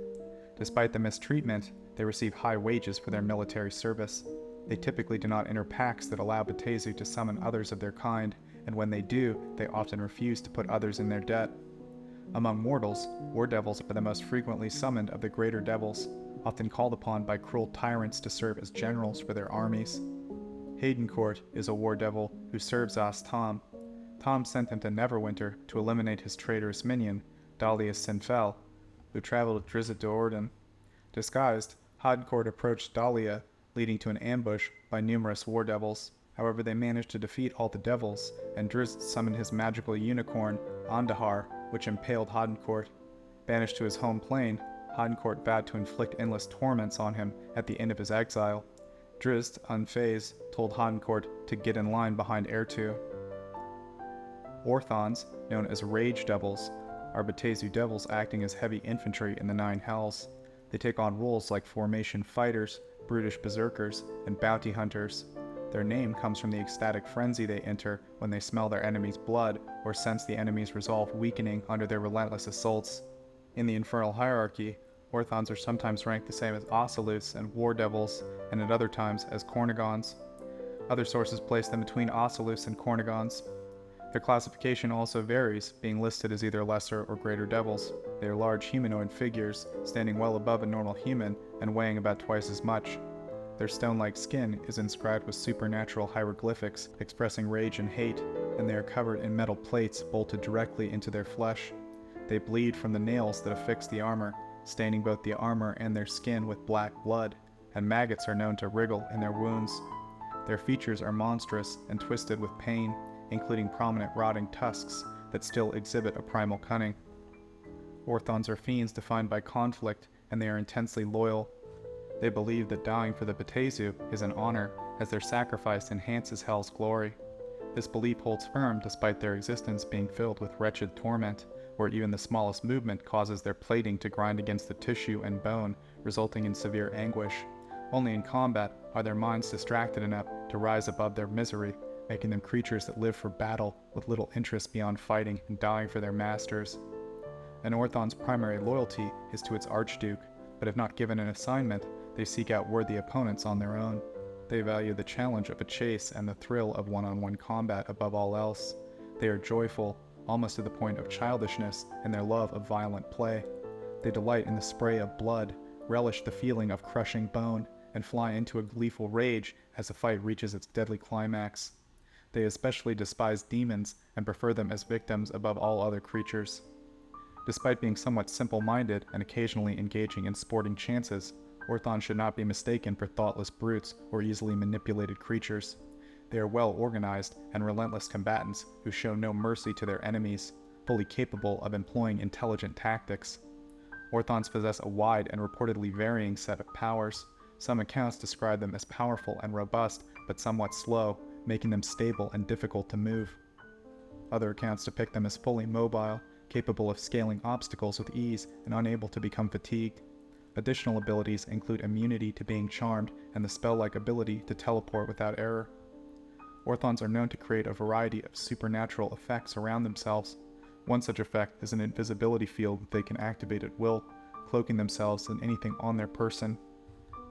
Despite the mistreatment, They receive high wages for their military service. They typically do not enter pacts that allow Baatezu to summon others of their kind, and when they do, they often refuse to put others in their debt. Among mortals, war devils are the most frequently summoned of the greater devils, often called upon by cruel tyrants to serve as generals for their armies. Haydencourt is a war devil who serves as Tom. Tom sent him to Neverwinter to eliminate his traitorous minion, Dalius Tymphal, who traveled to Drizzt Do'Urden. Disguised, Haydencourt approached Dahlia, leading to an ambush by numerous war devils. However, they managed to defeat all the devils, and Drizzt summoned his magical unicorn, Tantulhor, which impaled Haydencourt. Banished to his home plane, Haydencourt vowed to inflict endless torments on him at the end of his exile. Drizzt, unfazed, told Haydencourt to get in line behind Ertu. Orthons, known as Rage Devils, are Baatezu devils acting as heavy infantry in the Nine Hells. They take on roles like formation fighters, brutish berserkers, and bounty hunters. Their name comes from the ecstatic frenzy they enter when they smell their enemy's blood or sense the enemy's resolve weakening under their relentless assaults. In the Infernal hierarchy, Orthons are sometimes ranked the same as Ocelutes and War Devils, and at other times as Cornigons. Other sources place them between Ocelutes and Cornigons. Their classification also varies, being listed as either lesser or greater devils. They are large humanoid figures, standing well above a normal human and weighing about twice as much. Their stone-like skin is inscribed with supernatural hieroglyphics expressing rage and hate, and they are covered in metal plates bolted directly into their flesh. They bleed from the nails that affix the armor, staining both the armor and their skin with black blood, and maggots are known to wriggle in their wounds. Their features are monstrous and twisted with pain, including prominent rotting tusks that still exhibit a primal cunning. Orthons are fiends defined by conflict, and they are intensely loyal. They believe that dying for the Baatezu is an honor, as their sacrifice enhances Hell's glory. This belief holds firm despite their existence being filled with wretched torment, where even the smallest movement causes their plating to grind against the tissue and bone, resulting in severe anguish. Only in combat are their minds distracted enough to rise above their misery, making them creatures that live for battle with little interest beyond fighting and dying for their masters. An Orthon's primary loyalty is to its Archduke, but if not given an assignment, they seek out worthy opponents on their own. They value the challenge of a chase and the thrill of one-on-one combat above all else. They are joyful, almost to the point of childishness, in their love of violent play. They delight in the spray of blood, relish the feeling of crushing bone, and fly into a gleeful rage as the fight reaches its deadly climax. They especially despise demons and prefer them as victims above all other creatures. Despite being somewhat simple-minded and occasionally engaging in sporting chances, Orthons should not be mistaken for thoughtless brutes or easily manipulated creatures. They are well-organized and relentless combatants who show no mercy to their enemies, fully capable of employing intelligent tactics. Orthons possess a wide and reportedly varying set of powers. Some accounts describe them as powerful and robust, but somewhat slow, making them stable and difficult to move. Other accounts depict them as fully mobile, capable of scaling obstacles with ease and unable to become fatigued. Additional abilities include immunity to being charmed and the spell-like ability to teleport without error. Orthons are known to create a variety of supernatural effects around themselves. One such effect is an invisibility field that they can activate at will, cloaking themselves in anything on their person.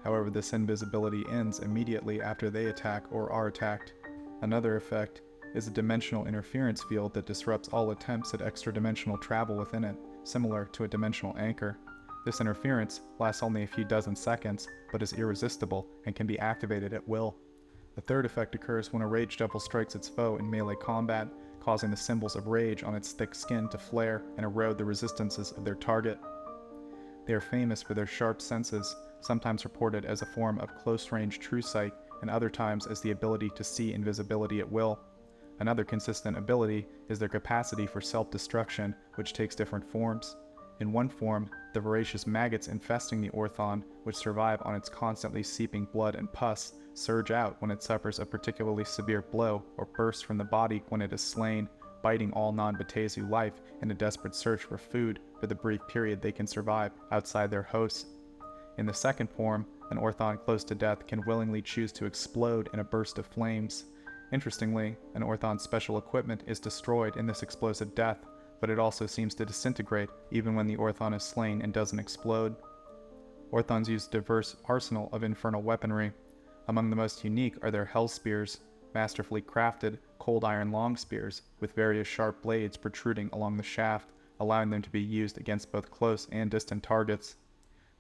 However, this invisibility ends immediately after they attack or are attacked. Another effect is a dimensional interference field that disrupts all attempts at extra-dimensional travel within it, similar to a dimensional anchor. This interference lasts only a few dozen seconds, but is irresistible and can be activated at will. The third effect occurs when a rage devil strikes its foe in melee combat, causing the symbols of rage on its thick skin to flare and erode the resistances of their target. They are famous for their sharp senses, sometimes reported as a form of close-range true sight, and other times as the ability to see invisibility at will. Another consistent ability is their capacity for self-destruction, which takes different forms. In one form, the voracious maggots infesting the Orthon, which survive on its constantly seeping blood and pus, surge out when it suffers a particularly severe blow or burst from the body when it is slain, biting all non-Baatezu life in a desperate search for food for the brief period they can survive outside their hosts. In the second form, an Orthon close to death can willingly choose to explode in a burst of flames. Interestingly, an Orthon's special equipment is destroyed in this explosive death, but it also seems to disintegrate even when the Orthon is slain and doesn't explode. Orthons use a diverse arsenal of infernal weaponry. Among the most unique are their hell spears, masterfully crafted cold iron long spears with various sharp blades protruding along the shaft, allowing them to be used against both close and distant targets.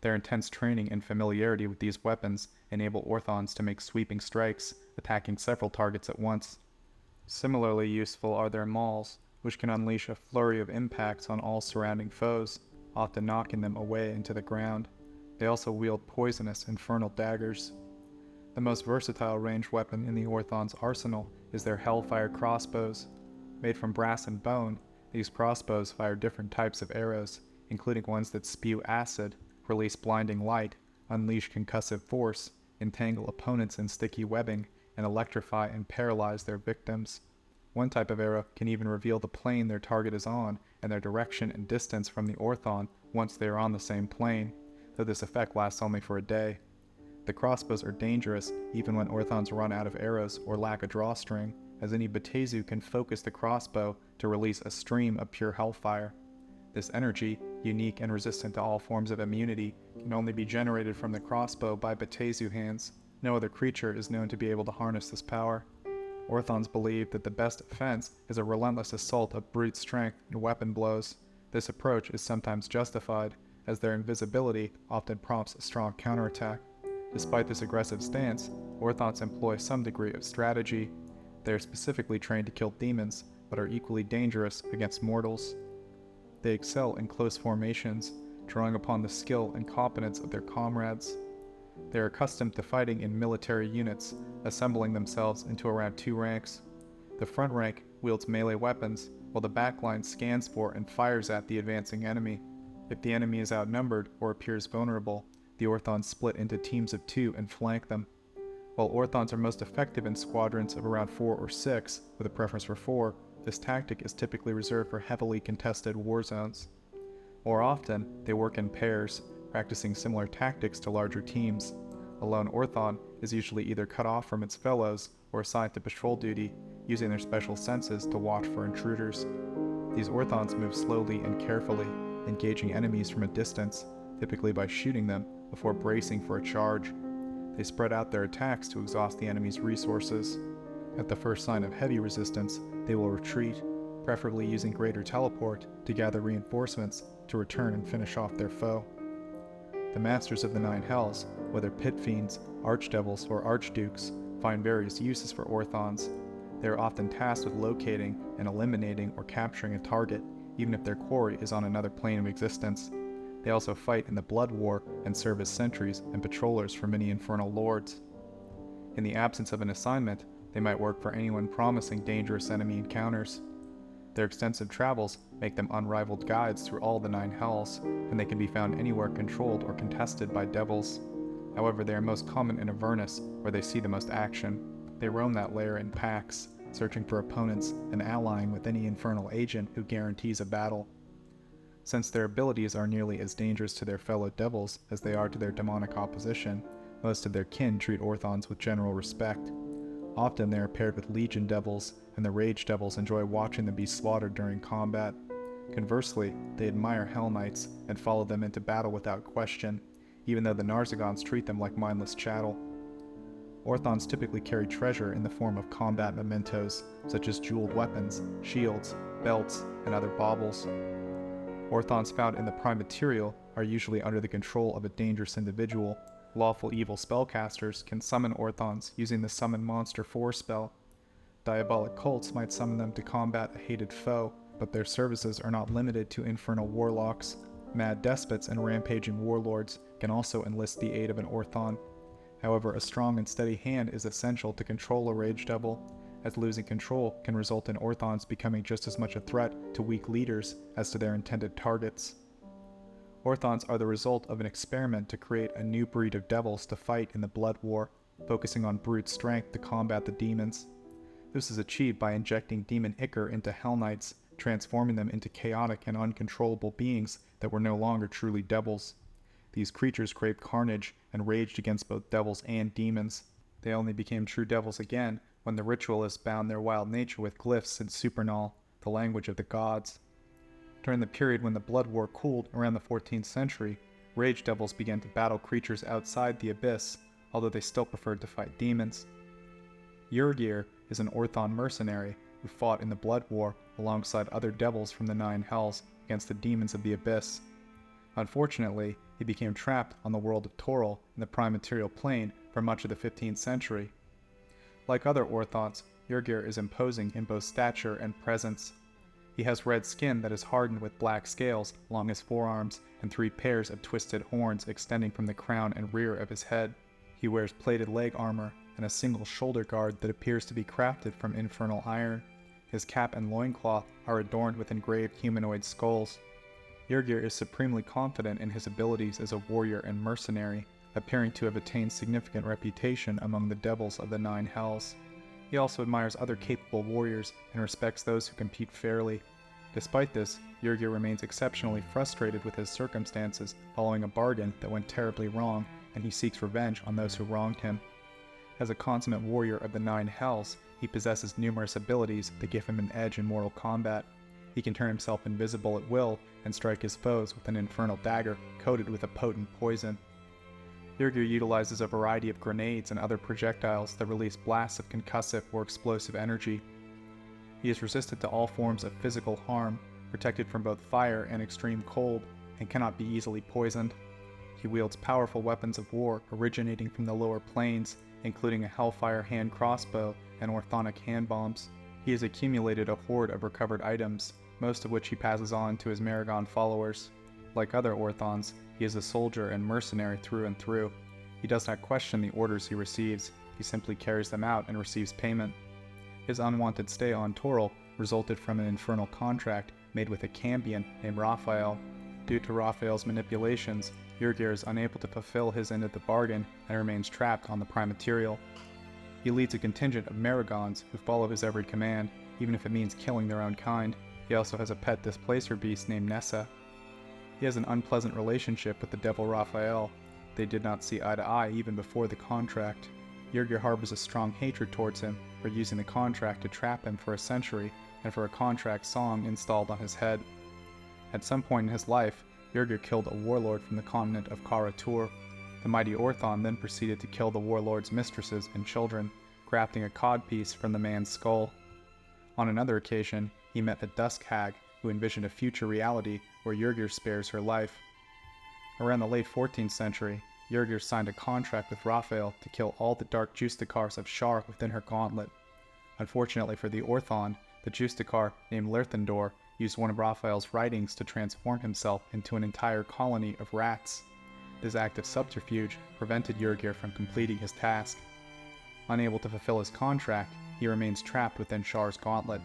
Their intense training and familiarity with these weapons enable Orthons to make sweeping strikes, attacking several targets at once. Similarly useful are their mauls, which can unleash a flurry of impacts on all surrounding foes, often knocking them away into the ground. They also wield poisonous infernal daggers. The most versatile ranged weapon in the Orthons' arsenal is their Hellfire crossbows. Made from brass and bone, these crossbows fire different types of arrows, including ones that spew acid, release blinding light, unleash concussive force, entangle opponents in sticky webbing, and electrify and paralyze their victims. One type of arrow can even reveal the plane their target is on and their direction and distance from the Orthon once they are on the same plane, though this effect lasts only for a day. The crossbows are dangerous even when Orthons run out of arrows or lack a drawstring, as any Batezu can focus the crossbow to release a stream of pure hellfire. This energy, unique and resistant to all forms of immunity, can only be generated from the crossbow by Batezu hands. No other creature is known to be able to harness this power. Orthons believe that the best offense is a relentless assault of brute strength and weapon blows. This approach is sometimes justified, as their invisibility often prompts a strong counterattack. Despite this aggressive stance, Orthons employ some degree of strategy. They are specifically trained to kill demons, but are equally dangerous against mortals. They excel in close formations, drawing upon the skill and competence of their comrades. They are accustomed to fighting in military units, assembling themselves into around 2 ranks. The front rank wields melee weapons, while the back line scans for and fires at the advancing enemy. If the enemy is outnumbered or appears vulnerable, the Orthons split into teams of 2 and flank them. While Orthons are most effective in squadrons of around 4 or 6, with a preference for 4, this tactic is typically reserved for heavily contested war zones. More often, they work in pairs, practicing similar tactics to larger teams. A lone Orthon is usually either cut off from its fellows or assigned to patrol duty, using their special senses to watch for intruders. These Orthons move slowly and carefully, engaging enemies from a distance, typically by shooting them before bracing for a charge. They spread out their attacks to exhaust the enemy's resources. At the first sign of heavy resistance, they will retreat, preferably using greater teleport to gather reinforcements to return and finish off their foe. The masters of the 9 hells, whether pit fiends, archdevils, or archdukes, find various uses for Orthons. They are often tasked with locating and eliminating or capturing a target, even if their quarry is on another plane of existence. They also fight in the Blood War and serve as sentries and patrollers for many infernal lords. In the absence of an assignment, they might work for anyone promising dangerous enemy encounters. Their extensive travels make them unrivaled guides through all the 9 hells, and they can be found anywhere controlled or contested by devils. However, they are most common in Avernus, where they see the most action. They roam that lair in packs, searching for opponents and allying with any infernal agent who guarantees a battle. Since their abilities are nearly as dangerous to their fellow devils as they are to their demonic opposition, most of their kin treat Orthons with general respect. Often they are paired with legion devils, and the rage devils enjoy watching them be slaughtered during combat. Conversely, they admire Hell Knights and follow them into battle without question, even though the Narzagons treat them like mindless chattel. Orthons typically carry treasure in the form of combat mementos, such as jeweled weapons, shields, belts, and other baubles. Orthons found in the Prime Material are usually under the control of a dangerous individual. Lawful evil spellcasters can summon Orthons using the Summon Monster 4 spell. Diabolic cults might summon them to combat a hated foe, but their services are not limited to infernal warlocks. Mad despots and rampaging warlords can also enlist the aid of an Orthon. However, a strong and steady hand is essential to control a rage devil, as losing control can result in Orthons becoming just as much a threat to weak leaders as to their intended targets. Orthons are the result of an experiment to create a new breed of devils to fight in the Blood War, focusing on brute strength to combat the demons. This is achieved by injecting demon ichor into Hell Knights, transforming them into chaotic and uncontrollable beings that were no longer truly devils. These creatures craved carnage and raged against both devils and demons. They only became true devils again when the ritualists bound their wild nature with glyphs in Infernal, the language of the gods. During the period when the Blood War cooled around the 14th century, Rage devils began to battle creatures outside the abyss, although they still preferred to fight demons. Urgir is an Orthon mercenary who fought in the Blood War alongside other devils from the Nine Hells against the demons of the abyss. Unfortunately, he became trapped on the world of Toril in the prime material plane for much of the 15th century. Like other Orthons, Urgir is imposing in both stature and presence. He has red skin that is hardened with black scales along his forearms and 3 pairs of twisted horns extending from the crown and rear of his head. He wears plated leg armor and a single shoulder guard that appears to be crafted from infernal iron. His cap and loincloth are adorned with engraved humanoid skulls. Urgir is supremely confident in his abilities as a warrior and mercenary, appearing to have attained significant reputation among the devils of the Nine Hells. He also admires other capable warriors and respects those who compete fairly. Despite this, Urgir remains exceptionally frustrated with his circumstances following a bargain that went terribly wrong, and he seeks revenge on those who wronged him. As a consummate warrior of the Nine Hells, he possesses numerous abilities that give him an edge in mortal combat. He can turn himself invisible at will and strike his foes with an infernal dagger coated with a potent poison. Urgir utilizes a variety of grenades and other projectiles that release blasts of concussive or explosive energy. He is resistant to all forms of physical harm, protected from both fire and extreme cold, and cannot be easily poisoned. He wields powerful weapons of war originating from the lower planes, including a Hellfire hand crossbow and Orthonic hand bombs. He has accumulated a hoard of recovered items, most of which he passes on to his Maragon followers. Like other Orthons, he is a soldier and mercenary through and through. He does not question the orders he receives, he simply carries them out and receives payment. His unwanted stay on Toril resulted from an infernal contract made with a Cambion named Raphael. Due to Raphael's manipulations, Urgir is unable to fulfill his end of the bargain and remains trapped on the prime material. He leads a contingent of Maragons who follow his every command, even if it means killing their own kind. He also has a pet displacer beast named Nessa. He has an unpleasant relationship with the devil Raphael. They did not see eye to eye even before the contract. Urgir harbors a strong hatred towards him for using the contract to trap him for a century and for a contract song installed on his head. At some point in his life, Urgir killed a warlord from the continent of Kara-Tur. The mighty Orthon then proceeded to kill the warlord's mistresses and children, crafting a codpiece from the man's skull. On another occasion, he met a dusk hag who envisioned a future reality where Urgir spares her life. Around the late 14th century, Urgir signed a contract with Raphael to kill all the dark Justicars of Shar within her gauntlet. Unfortunately for the Orthon, the Justicar named Lerthandor used one of Raphael's writings to transform himself into an entire colony of rats. This act of subterfuge prevented Urgir from completing his task. Unable to fulfill his contract, he remains trapped within Shar's gauntlet.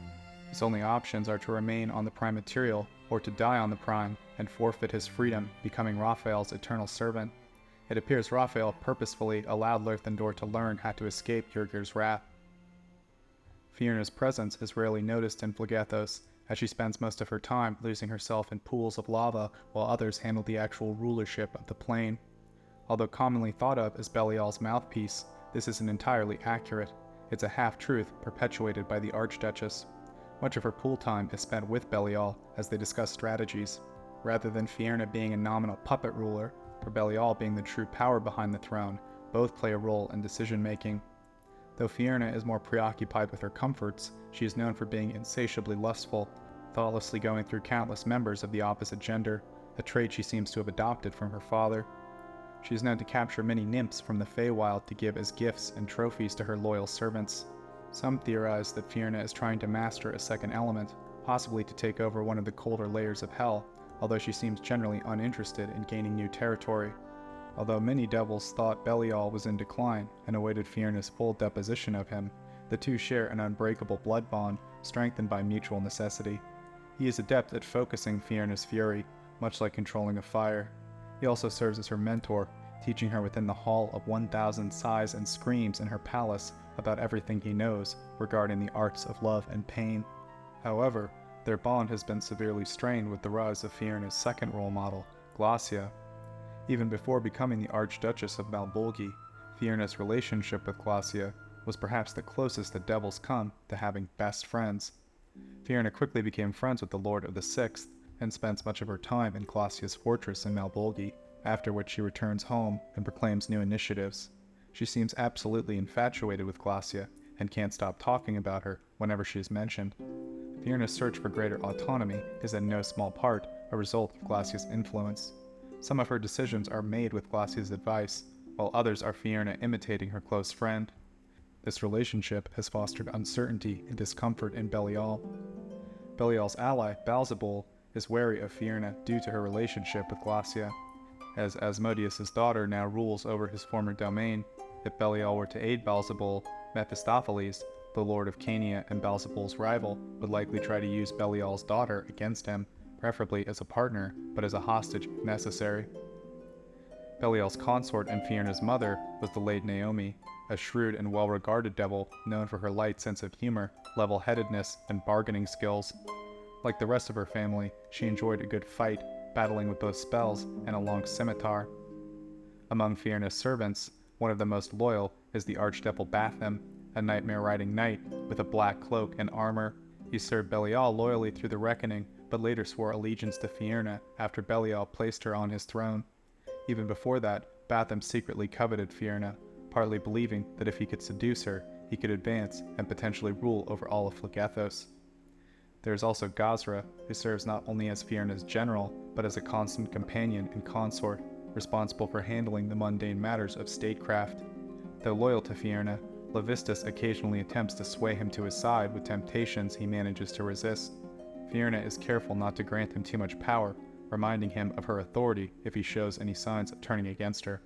His only options are to remain on the prime material or to die on the prime and forfeit his freedom, becoming Raphael's eternal servant. It appears Raphael purposefully allowed Lerthandor to learn how to escape Urgir's wrath. Fierna's presence is rarely noticed in Phlegethos, as she spends most of her time losing herself in pools of lava while others handle the actual rulership of the plane. Although commonly thought of as Belial's mouthpiece, this isn't entirely accurate. It's a half-truth perpetuated by the Archduchess. Much of her pool time is spent with Belial as they discuss strategies, rather than Fierna being a nominal puppet ruler, or Belial being the true power behind the throne. Both play a role in decision-making. Though Fierna is more preoccupied with her comforts, she is known for being insatiably lustful, thoughtlessly going through countless members of the opposite gender, a trait she seems to have adopted from her father. She is known to capture many nymphs from the Feywild to give as gifts and trophies to her loyal servants. Some theorize that Fierna is trying to master a second element, possibly to take over one of the colder layers of hell, although she seems generally uninterested in gaining new territory. Although many devils thought Belial was in decline and awaited Fierna's full deposition of him, the two share an unbreakable blood bond, strengthened by mutual necessity. He is adept at focusing Fierna's fury, much like controlling a fire. He also serves as her mentor, teaching her within the Hall of 1,000 sighs and screams in her palace about everything he knows regarding the arts of love and pain. However, their bond has been severely strained with the rise of Fierna's second role model, Glacia. Even before becoming the Archduchess of Malbolgi, Fierna's relationship with Glacia was perhaps the closest the devils come to having best friends. Fierna quickly became friends with the Lord of the Sixth, and spends much of her time in Glacia's fortress in Malbolgi, after which she returns home and proclaims new initiatives. She seems absolutely infatuated with Glacia and can't stop talking about her whenever she is mentioned. Fierna's search for greater autonomy is in no small part a result of Glacia's influence. Some of her decisions are made with Glacia's advice, while others are Fierna imitating her close friend. This relationship has fostered uncertainty and discomfort in Belial. Belial's ally, Balzabul, is wary of Fierna due to her relationship with Glacia. As Asmodeus' daughter now rules over his former domain, if Belial were to aid Balzabul, Mephistopheles, the lord of Caenia and Balzabul's rival, would likely try to use Belial's daughter against him, preferably as a partner, but as a hostage if necessary. Belial's consort and Fierna's mother was the late Naomi, a shrewd and well-regarded devil known for her light sense of humor, level-headedness, and bargaining skills. Like the rest of her family, she enjoyed a good fight, battling with both spells and a long scimitar. Among Fierna's servants, one of the most loyal is the archdevil Bathym, a nightmare-riding knight with a black cloak and armor. He served Belial loyally through the Reckoning, but later swore allegiance to Fierna after Belial placed her on his throne. Even before that, Bathym secretly coveted Fierna, partly believing that if he could seduce her, he could advance and potentially rule over all of Phlegethos. There is also Gazra, who serves not only as Fierna's general, but as a constant companion and consort, responsible for handling the mundane matters of statecraft. Though loyal to Fierna, Levistus occasionally attempts to sway him to his side with temptations he manages to resist. Fierna is careful not to grant him too much power, reminding him of her authority if he shows any signs of turning against her.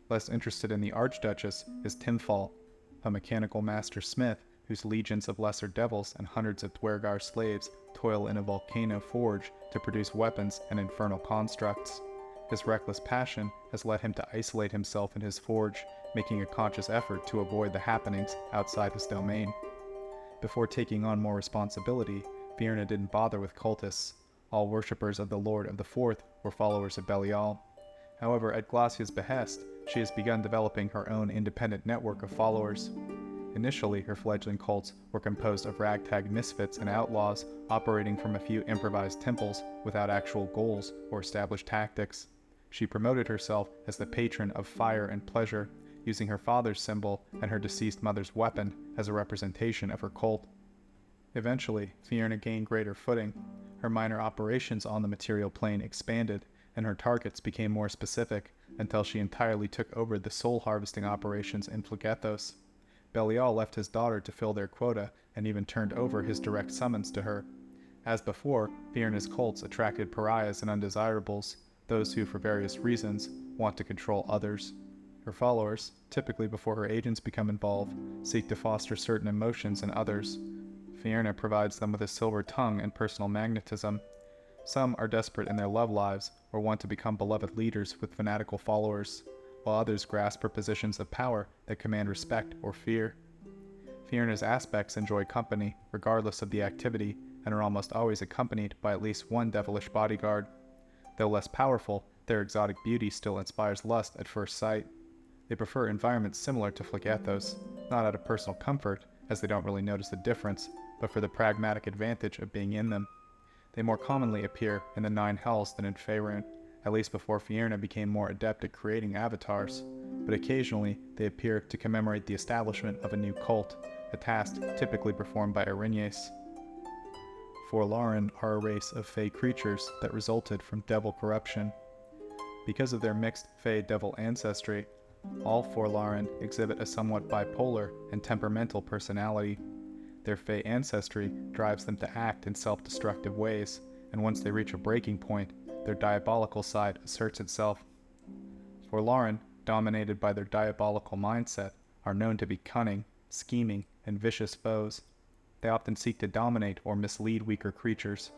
Less interested in the Archduchess is Tymphal, a mechanical master smith whose legions of lesser devils and hundreds of Dwergar slaves toil in a volcano forge to produce weapons and infernal constructs. His reckless passion has led him to isolate himself in his forge, making a conscious effort to avoid the happenings outside his domain. Before taking on more responsibility, Fierna didn't bother with cultists. All worshippers of the Lord of the Fourth were followers of Belial. However, at Glacia's behest, she has begun developing her own independent network of followers. Initially, her fledgling cults were composed of ragtag misfits and outlaws operating from a few improvised temples without actual goals or established tactics. She promoted herself as the patron of fire and pleasure, using her father's symbol and her deceased mother's weapon as a representation of her cult. Eventually, Fierna gained greater footing. Her minor operations on the material plane expanded, and her targets became more specific until she entirely took over the soul harvesting operations in Phlegethos. Belial left his daughter to fill their quota and even turned over his direct summons to her. As before, Fierna's cults attracted pariahs and undesirables, those who, for various reasons, want to control others. Her followers, typically before her agents become involved, seek to foster certain emotions in others. Fierna provides them with a silver tongue and personal magnetism. Some are desperate in their love lives or want to become beloved leaders with fanatical followers, while others grasp for positions of power that command respect or fear. Fierna's aspects enjoy company, regardless of the activity, and are almost always accompanied by at least one devilish bodyguard. Though less powerful, their exotic beauty still inspires lust at first sight. They prefer environments similar to Phlegethos, not out of personal comfort, as they don't really notice the difference, but for the pragmatic advantage of being in them. They more commonly appear in the Nine Hells than in Faerun, at least before Fierna became more adept at creating avatars, but occasionally they appear to commemorate the establishment of a new cult, a task typically performed by Erinyes. Forlarren are a race of fey creatures that resulted from devil corruption. Because of their mixed fey-devil ancestry, all Forlarren exhibit a somewhat bipolar and temperamental personality. Their fey ancestry drives them to act in self-destructive ways, and once they reach a breaking point, their diabolical side asserts itself. Forlarren, dominated by their diabolical mindset, are known to be cunning, scheming, and vicious foes. They often seek to dominate or mislead weaker creatures.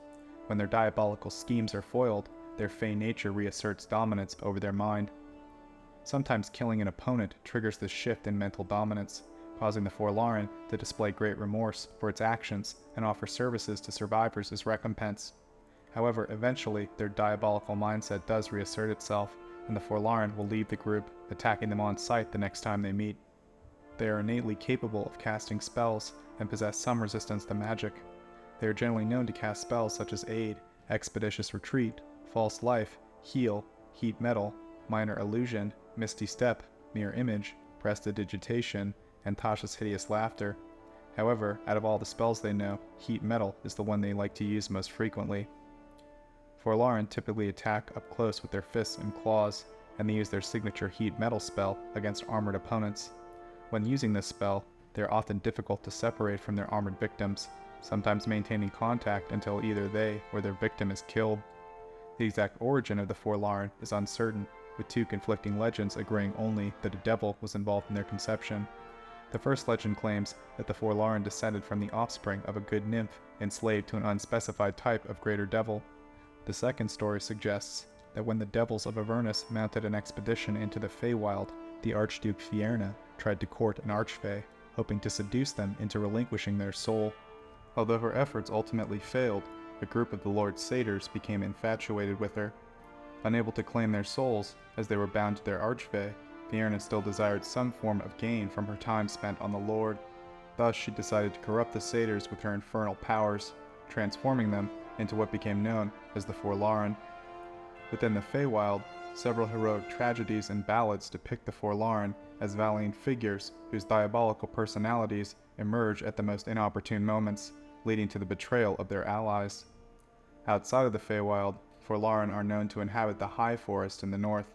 When their diabolical schemes are foiled, their fey nature reasserts dominance over their mind. Sometimes killing an opponent triggers this shift in mental dominance, causing the Forlarren to display great remorse for its actions and offer services to survivors as recompense. However, eventually, their diabolical mindset does reassert itself, and the Forlarren will leave the group, attacking them on sight the next time they meet. They are innately capable of casting spells and possess some resistance to magic. They are generally known to cast spells such as Aid, Expeditious Retreat, False Life, Heal, heat metal, minor illusion, misty step, mirror image, prestidigitation, and Tasha's hideous laughter. However, out of all the spells they know, heat metal is the one they like to use most frequently. Forlarren typically attack up close with their fists and claws, and they use their signature heat metal spell against armored opponents. When using this spell, they are often difficult to separate from their armored victims, sometimes maintaining contact until either they or their victim is killed. The exact origin of the Forlarren is uncertain, with two conflicting legends agreeing only that a devil was involved in their conception. The first legend claims that the Forlarren descended from the offspring of a good nymph enslaved to an unspecified type of greater devil. The second story suggests that when the devils of Avernus mounted an expedition into the Feywild, the Archduke Fierna tried to court an archfey, hoping to seduce them into relinquishing their soul. Although her efforts ultimately failed, a group of the Lord's satyrs became infatuated with her. Unable to claim their souls, as they were bound to their archfey, Fierna still desired some form of gain from her time spent on the Lord. Thus she decided to corrupt the satyrs with her infernal powers, transforming them into what became known as the Forlarren. Within the Feywild, several heroic tragedies and ballads depict the Forlarren as valiant figures whose diabolical personalities emerge at the most inopportune moments, leading to the betrayal of their allies. Outside of the Feywild, Forlarren are known to inhabit the High Forest in the north.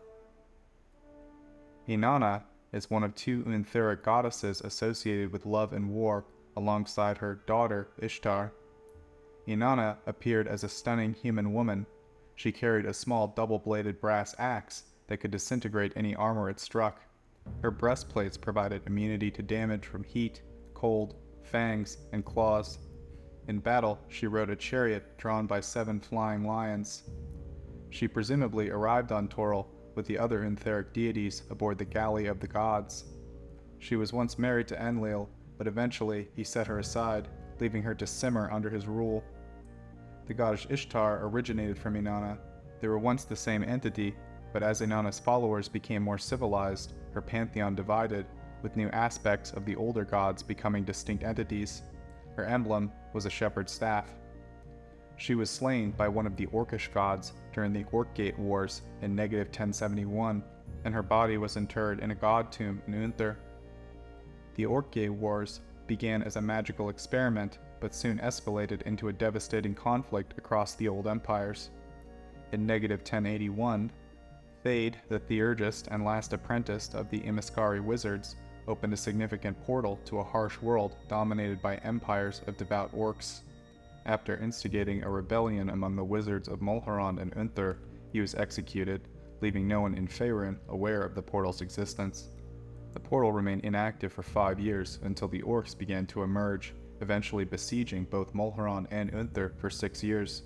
Inanna is one of two etheric goddesses associated with love and war, alongside her daughter Ishtar. Inanna appeared as a stunning human woman. She carried a small double-bladed brass axe that could disintegrate any armor it struck. Her breastplates provided immunity to damage from heat, cold, fangs, and claws. In battle, she rode a chariot drawn by 7 flying lions. She presumably arrived on Toril with the other etheric deities aboard the galley of the gods. She was once married to Enlil, but eventually he set her aside, leaving her to simmer under his rule. The goddess Ishtar originated from Inanna. They were once the same entity, but as Inanna's followers became more civilized, her pantheon divided, with new aspects of the older gods becoming distinct entities. Her emblem was a shepherd's staff. She was slain by one of the Orcish gods during the Orcgate Wars in -1071, and her body was interred in a god tomb in Unther. The Orcgate Wars began as a magical experiment, but soon escalated into a devastating conflict across the old empires. In -1081, Thade, the Theurgist and last apprentice of the Imiskari wizards, opened a significant portal to a harsh world dominated by empires of devout orcs. After instigating a rebellion among the wizards of Mulhorand and Unther, he was executed, leaving no one in Faerun aware of the portal's existence. The portal remained inactive for 5 years until the orcs began to emerge, eventually besieging both Mulhorand and Unther for 6 years.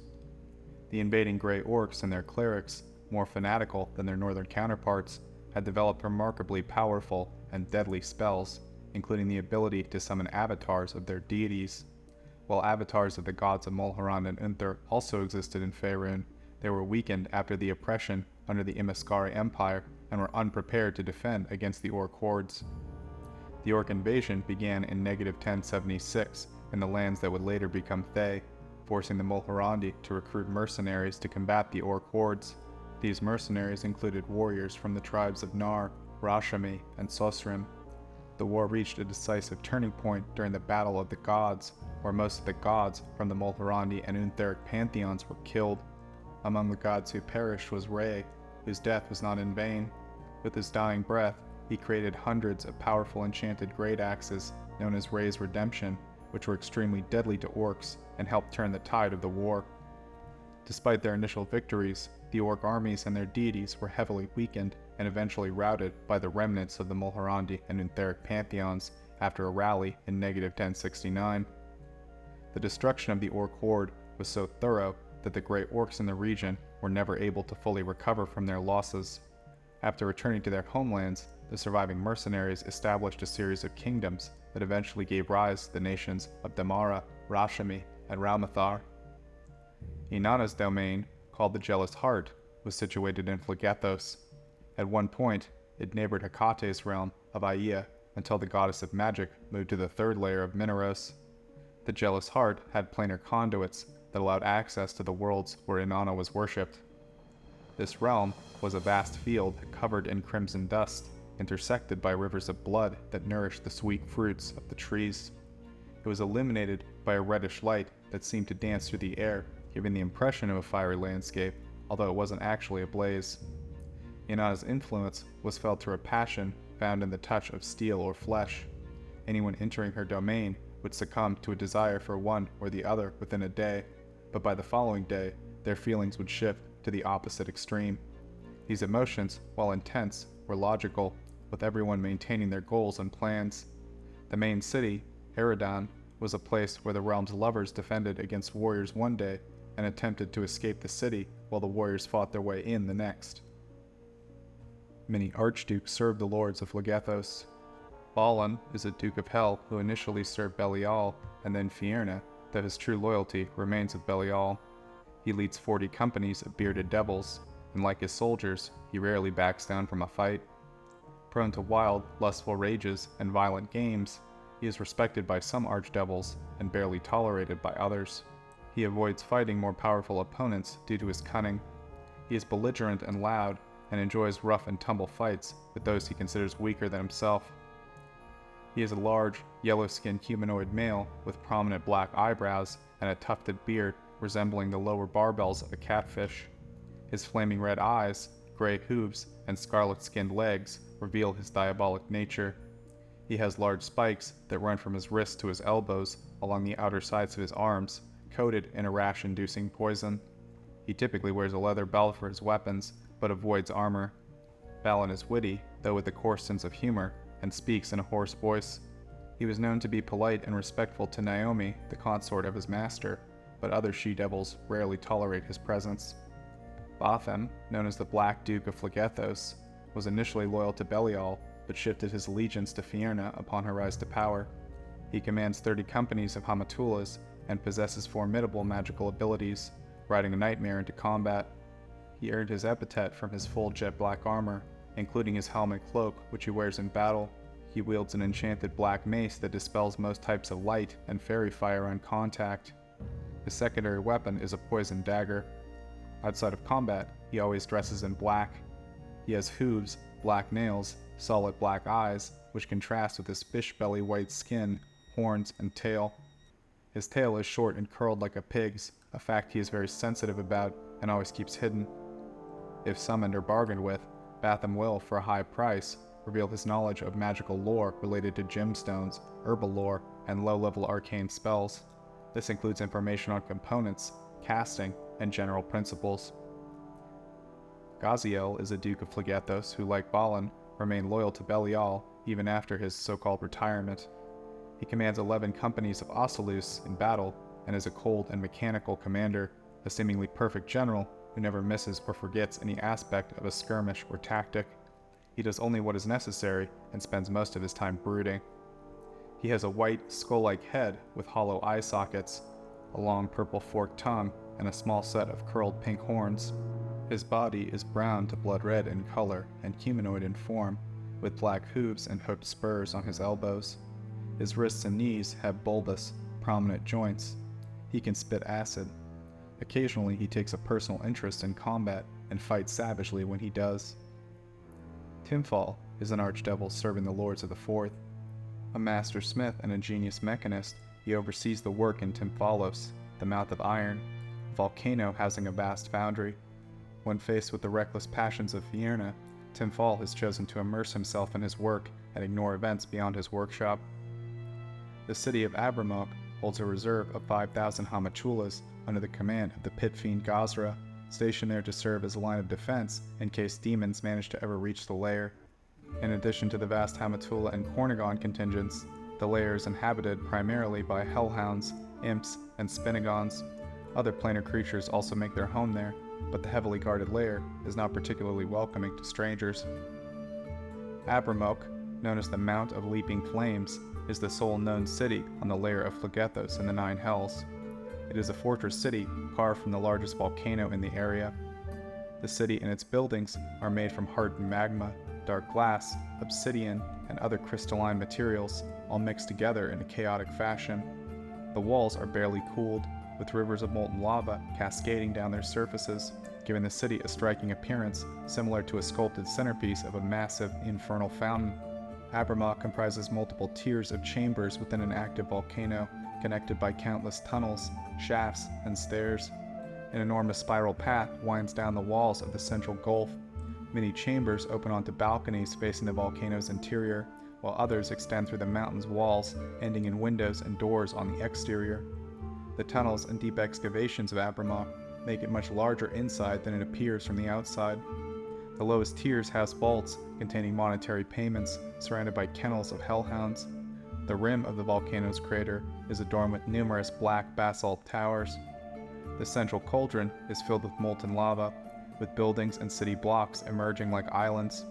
The invading Grey Orcs and their clerics, more fanatical than their northern counterparts, had developed remarkably powerful and deadly spells, including the ability to summon avatars of their deities. While avatars of the gods of Mulhorand and Unther also existed in Faerun, they were weakened after the oppression under the Imiskari Empire and were unprepared to defend against the Orc hordes. The Orc invasion began in -1076 in the lands that would later become Thay, forcing the Mulhorandi to recruit mercenaries to combat the Orc hordes. These mercenaries included warriors from the tribes of Nar, Rashami, and Sosrim. The war reached a decisive turning point during the Battle of the Gods, where most of the gods from the Mulhorandi and Untheric pantheons were killed. Among the gods who perished was Re, whose death was not in vain. With his dying breath, he created hundreds of powerful enchanted great axes known as Re's Redemption, which were extremely deadly to orcs and helped turn the tide of the war. Despite their initial victories, the orc armies and their deities were heavily weakened and eventually routed by the remnants of the Mulhorandi and Untheric pantheons after a rally in -1069. The destruction of the orc horde was so thorough that the great orcs in the region were never able to fully recover from their losses. After returning to their homelands, the surviving mercenaries established a series of kingdoms that eventually gave rise to the nations of Damara, Rashami, and Raumathar. Inanna's domain, called the Jealous Heart, was situated in Phlegethos. At one point, it neighbored Hecate's realm of Aeaea until the goddess of magic moved to the third layer of Mineros. The Jealous Heart had planar conduits that allowed access to the worlds where Inanna was worshipped. This realm was a vast field covered in crimson dust, intersected by rivers of blood that nourished the sweet fruits of the trees. It was illuminated by a reddish light that seemed to dance through the air, giving the impression of a fiery landscape, although it wasn't actually ablaze. Inanna's influence was felt through a passion found in the touch of steel or flesh. Anyone entering her domain would succumb to a desire for one or the other within a day, but by the following day, their feelings would shift to the opposite extreme. These emotions, while intense, were logical, with everyone maintaining their goals and plans. The main city, Eridan, was a place where the realm's lovers defended against warriors one day and attempted to escape the city while the warriors fought their way in the next. Many archdukes served the lords of Phlegethos. Balan is a duke of hell who initially served Belial and then Fierna, though his true loyalty remains with Belial. He leads 40 companies of bearded devils, and like his soldiers, he rarely backs down from a fight. Prone to wild, lustful rages and violent games, he is respected by some archdevils and barely tolerated by others. He avoids fighting more powerful opponents due to his cunning. He is belligerent and loud, and enjoys rough and tumble fights with those he considers weaker than himself. He is a large, yellow-skinned humanoid male with prominent black eyebrows and a tufted beard resembling the lower barbels of a catfish. His flaming red eyes, gray hooves, and scarlet-skinned legs reveal his diabolic nature. He has large spikes that run from his wrists to his elbows along the outer sides of his arms, coated in a rash-inducing poison. He typically wears a leather belt for his weapons, but avoids armor. Balan is witty, though with a coarse sense of humor, and speaks in a hoarse voice. He was known to be polite and respectful to Naomi, the consort of his master, but other she-devils rarely tolerate his presence. Bathym, known as the Black Duke of Phlegethos, was initially loyal to Belial, but shifted his allegiance to Fierna upon her rise to power. He commands 30 companies of Hamatulahs and possesses formidable magical abilities, riding a nightmare into combat. He earned his epithet from his full jet black armor, including his helmet cloak, which he wears in battle. He wields an enchanted black mace that dispels most types of light and fairy fire on contact. His secondary weapon is a poisoned dagger. Outside of combat, he always dresses in black. He has hooves, black nails, solid black eyes, which contrast with his fish belly white skin, horns, and tail. His tail is short and curled like a pig's, a fact he is very sensitive about and always keeps hidden. If summoned or bargained with, Bathym will, for a high price, reveal his knowledge of magical lore related to gemstones, herbal lore, and low-level arcane spells. This includes information on components, casting, and general principles. Gaziel is a Duke of Phlegethos who, like Balan, remained loyal to Belial even after his so-called retirement. He commands 11 companies of Ocelus in battle and is a cold and mechanical commander, a seemingly perfect general who never misses or forgets any aspect of a skirmish or tactic. He does only what is necessary and spends most of his time brooding. He has a white, skull-like head with hollow eye sockets, a long purple forked tongue, and a small set of curled pink horns. His body is brown to blood red in color and humanoid in form, with black hooves and hooked spurs on his elbows. His wrists and knees have bulbous, prominent joints. He can spit acid. Occasionally he takes a personal interest in combat and fights savagely when he does. Tymphal is an archdevil serving the Lords of the Fourth. A master smith and a genius mechanist, he oversees the work in Tymphalos, the Mouth of Iron, a volcano housing a vast foundry. When faced with the reckless passions of Fierna, Tymphal has chosen to immerse himself in his work and ignore events beyond his workshop. The City of Abriymoch holds a reserve of 5,000 Hamatulahs under the command of the pit fiend Gazra, stationed there to serve as a line of defense in case demons manage to ever reach the lair. In addition to the vast Hamatullah and Cornigon contingents, the lair is inhabited primarily by hellhounds, imps, and spinnegons. Other planar creatures also make their home there, but the heavily guarded lair is not particularly welcoming to strangers. Abriymoch, known as the Mount of Leaping Flames, is the sole known city on the lair of Phlegethos in the Nine Hells. It is a fortress city carved from the largest volcano in the area. The city and its buildings are made from hardened magma, dark glass, obsidian, and other crystalline materials, all mixed together in a chaotic fashion. The walls are barely cooled, with rivers of molten lava cascading down their surfaces, giving the city a striking appearance similar to a sculpted centerpiece of a massive infernal fountain. Abriymoch comprises multiple tiers of chambers within an active volcano, connected by countless tunnels, shafts, and stairs. An enormous spiral path winds down the walls of the central gulf. Many chambers open onto balconies facing the volcano's interior, while others extend through the mountain's walls, ending in windows and doors on the exterior. The tunnels and deep excavations of Abriymoch make it much larger inside than it appears from the outside. The lowest tiers house vaults containing monetary payments, surrounded by kennels of hellhounds. The rim of the volcano's crater is adorned with numerous black basalt towers. The central cauldron is filled with molten lava, with buildings and city blocks emerging like islands.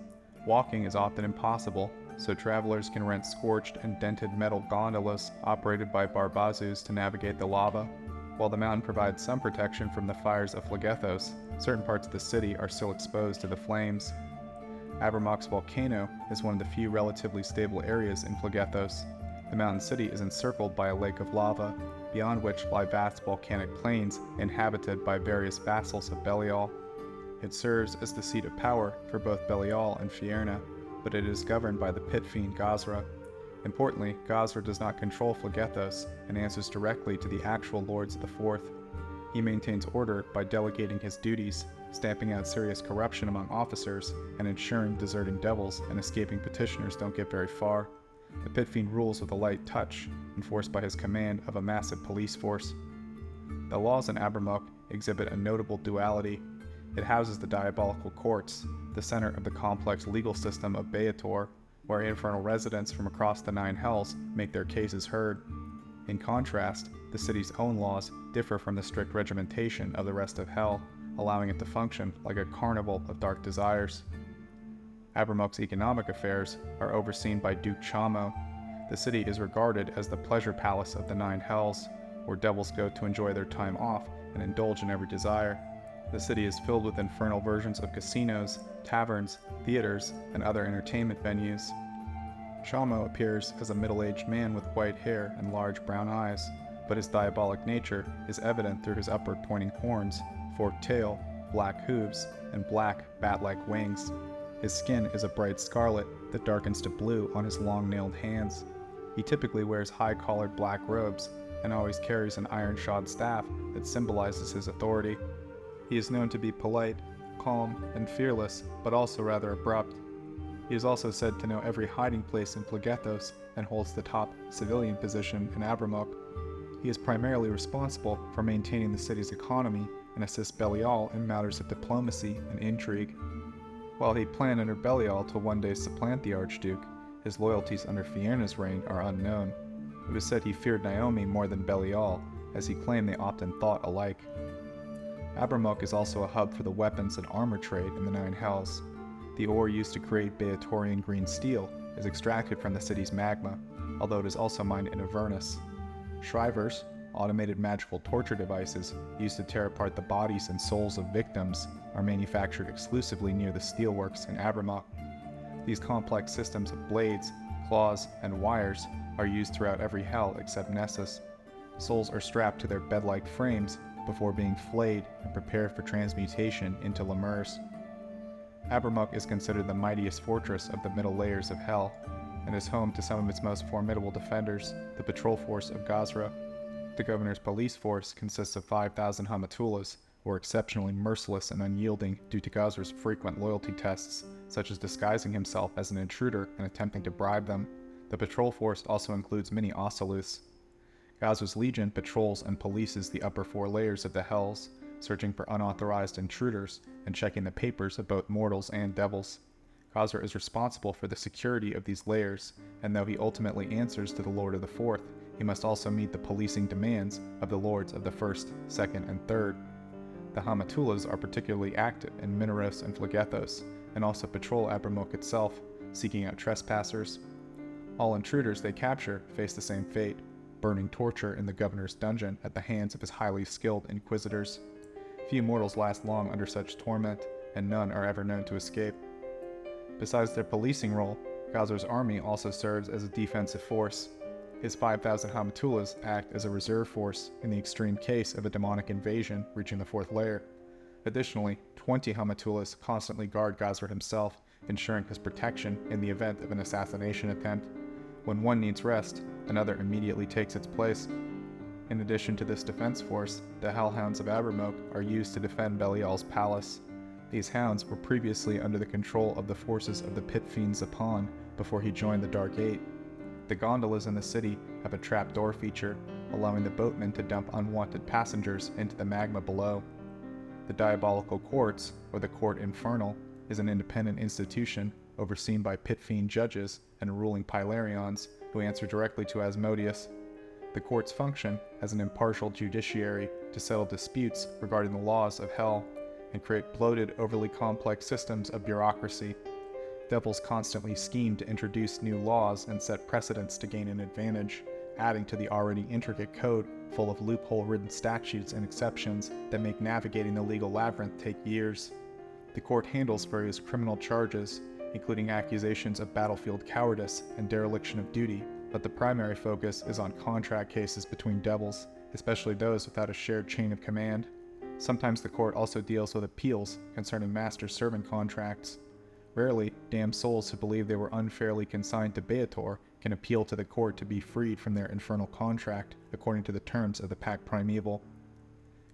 Walking is often impossible, so travelers can rent scorched and dented metal gondolas operated by barbazus to navigate the lava. While the mountain provides some protection from the fires of Phlegethos, certain parts of the city are still exposed to the flames. Abriymoch's volcano is one of the few relatively stable areas in Phlegethos. The mountain city is encircled by a lake of lava, beyond which lie vast volcanic plains inhabited by various vassals of Belial. It serves as the seat of power for both Belial and Fierna, but it is governed by the pit fiend Gazra. Importantly, Gazra does not control Phlegethos and answers directly to the actual lords of the Fourth. He maintains order by delegating his duties, stamping out serious corruption among officers, and ensuring deserting devils and escaping petitioners don't get very far. The pit fiend rules with a light touch, enforced by his command of a massive police force. The laws in Abriymoch exhibit a notable duality. It houses the diabolical courts, the center of the complex legal system of Baator, where infernal residents from across the Nine Hells make their cases heard. In contrast, the city's own laws differ from the strict regimentation of the rest of Hell, allowing it to function like a carnival of dark desires. Abriymoch's economic affairs are overseen by Duke Chamo. The city is regarded as the pleasure palace of the Nine Hells, where devils go to enjoy their time off and indulge in every desire. The city is filled with infernal versions of casinos, taverns, theaters, and other entertainment venues. Chamo appears as a middle-aged man with white hair and large brown eyes, but his diabolic nature is evident through his upward-pointing horns, forked tail, black hooves, and black, bat-like wings. His skin is a bright scarlet that darkens to blue on his long-nailed hands. He typically wears high-collared black robes and always carries an iron-shod staff that symbolizes his authority. He is known to be polite, calm, and fearless, but also rather abrupt. He is also said to know every hiding place in Phlegethos and holds the top civilian position in Abriymoch. He is primarily responsible for maintaining the city's economy and assists Belial in matters of diplomacy and intrigue. While he planned under Belial to one day supplant the Archduke, his loyalties under Fierna's reign are unknown. It was said he feared Naomi more than Belial, as he claimed they often thought alike. Abriymoch is also a hub for the weapons and armor trade in the Nine Hells. The ore used to create Baatorian green steel is extracted from the city's magma, although it is also mined in Infernus. Shrivers, automated magical torture devices used to tear apart the bodies and souls of victims, are manufactured exclusively near the steelworks in Abriymoch. These complex systems of blades, claws, and wires are used throughout every hell except Nessus. Souls are strapped to their bed-like frames before being flayed and prepared for transmutation into lemurs. Abriymoch is considered the mightiest fortress of the middle layers of Hell, and is home to some of its most formidable defenders, the patrol force of Gazra. The governor's police force consists of 5,000 Hamatulahs, who are exceptionally merciless and unyielding due to Gazra's frequent loyalty tests, such as disguising himself as an intruder and attempting to bribe them. The patrol force also includes many Ossiluths. Gazra's legion patrols and polices the upper 4 layers of the Hells, searching for unauthorized intruders and checking the papers of both mortals and devils. Gazra is responsible for the security of these layers, and though he ultimately answers to the Lord of the Fourth, he must also meet the policing demands of the lords of the First, Second, and Third. The Hamatulahs are particularly active in Mineros and Phlegethos, and also patrol Abriymoch itself, seeking out trespassers. All intruders they capture face the same fate: burning torture in the governor's dungeon at the hands of his highly skilled inquisitors. Few mortals last long under such torment, and none are ever known to escape. Besides their policing role, Gazra's army also serves as a defensive force. His 5,000 Hamatulahs act as a reserve force in the extreme case of a demonic invasion reaching the 4th layer. Additionally, 20 Haematulas constantly guard Gazra himself, ensuring his protection in the event of an assassination attempt. When one needs rest, another immediately takes its place. In addition to this defense force, the Hellhounds of Abriymoch are used to defend Belial's palace. These hounds were previously under the control of the forces of the pit fiend Zapan before he joined the Dark Eight. The gondolas in the city have a trapdoor feature, allowing the boatmen to dump unwanted passengers into the magma below. The Diabolical Courts, or the Court Infernal, is an independent institution overseen by pit fiend judges and ruling Pylarions who answer directly to Asmodeus. The court's function as an impartial judiciary to settle disputes regarding the laws of hell and create bloated, overly complex systems of bureaucracy. Devils constantly scheme to introduce new laws and set precedents to gain an advantage, adding to the already intricate code full of loophole-ridden statutes and exceptions that make navigating the legal labyrinth take years. The court handles various criminal charges, including accusations of battlefield cowardice and dereliction of duty, but the primary focus is on contract cases between devils, especially those without a shared chain of command. Sometimes the court also deals with appeals concerning master-servant contracts. Rarely, damned souls who believe they were unfairly consigned to Baator can appeal to the court to be freed from their infernal contract according to the terms of the Pact Primeval.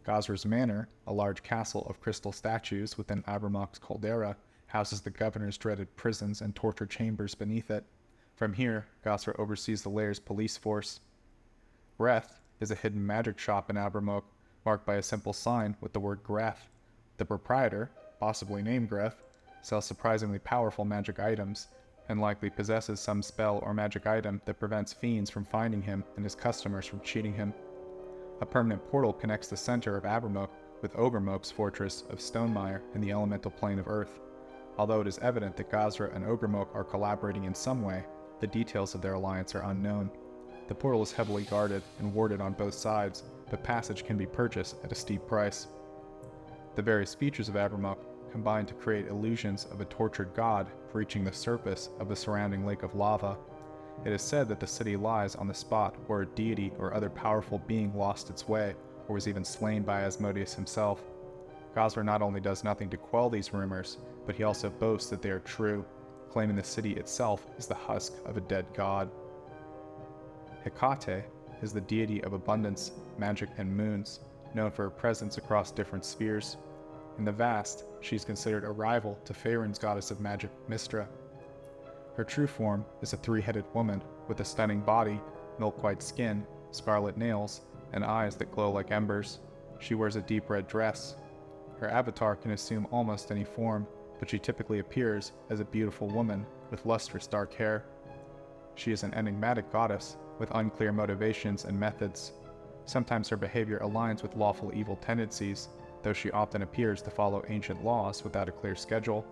Gazra's Manor, a large castle of crystal statues within Abriymoch's caldera, houses the governor's dreaded prisons and torture chambers beneath it. From here, Gazra oversees the lair's police force. Greth is a hidden magic shop in Abriymoch, marked by a simple sign with the word Greth. The proprietor, possibly named Greth, sells surprisingly powerful magic items, and likely possesses some spell or magic item that prevents fiends from finding him and his customers from cheating him. A permanent portal connects the center of Abriymoch with Obermoch's fortress of Stonemire in the elemental plane of Earth. Although it is evident that Gazra and Orgrimmok are collaborating in some way, the details of their alliance are unknown. The portal is heavily guarded and warded on both sides, but passage can be purchased at a steep price. The various features of Abriymoch combine to create illusions of a tortured god breaching the surface of the surrounding lake of lava. It is said that the city lies on the spot where a deity or other powerful being lost its way, or was even slain by Asmodeus himself. Gazra not only does nothing to quell these rumors, but he also boasts that they are true, claiming the city itself is the husk of a dead god. Hecate is the deity of abundance, magic, and moons, known for her presence across different spheres. In the vast, she is considered a rival to Faerun's goddess of magic, Mystra. Her true form is a three-headed woman with a stunning body, milk-white skin, scarlet nails, and eyes that glow like embers. She wears a deep red dress. Her avatar can assume almost any form, but she typically appears as a beautiful woman with lustrous dark hair. She is an enigmatic goddess with unclear motivations and methods. Sometimes her behavior aligns with lawful evil tendencies, though she often appears to follow ancient laws without a clear schedule.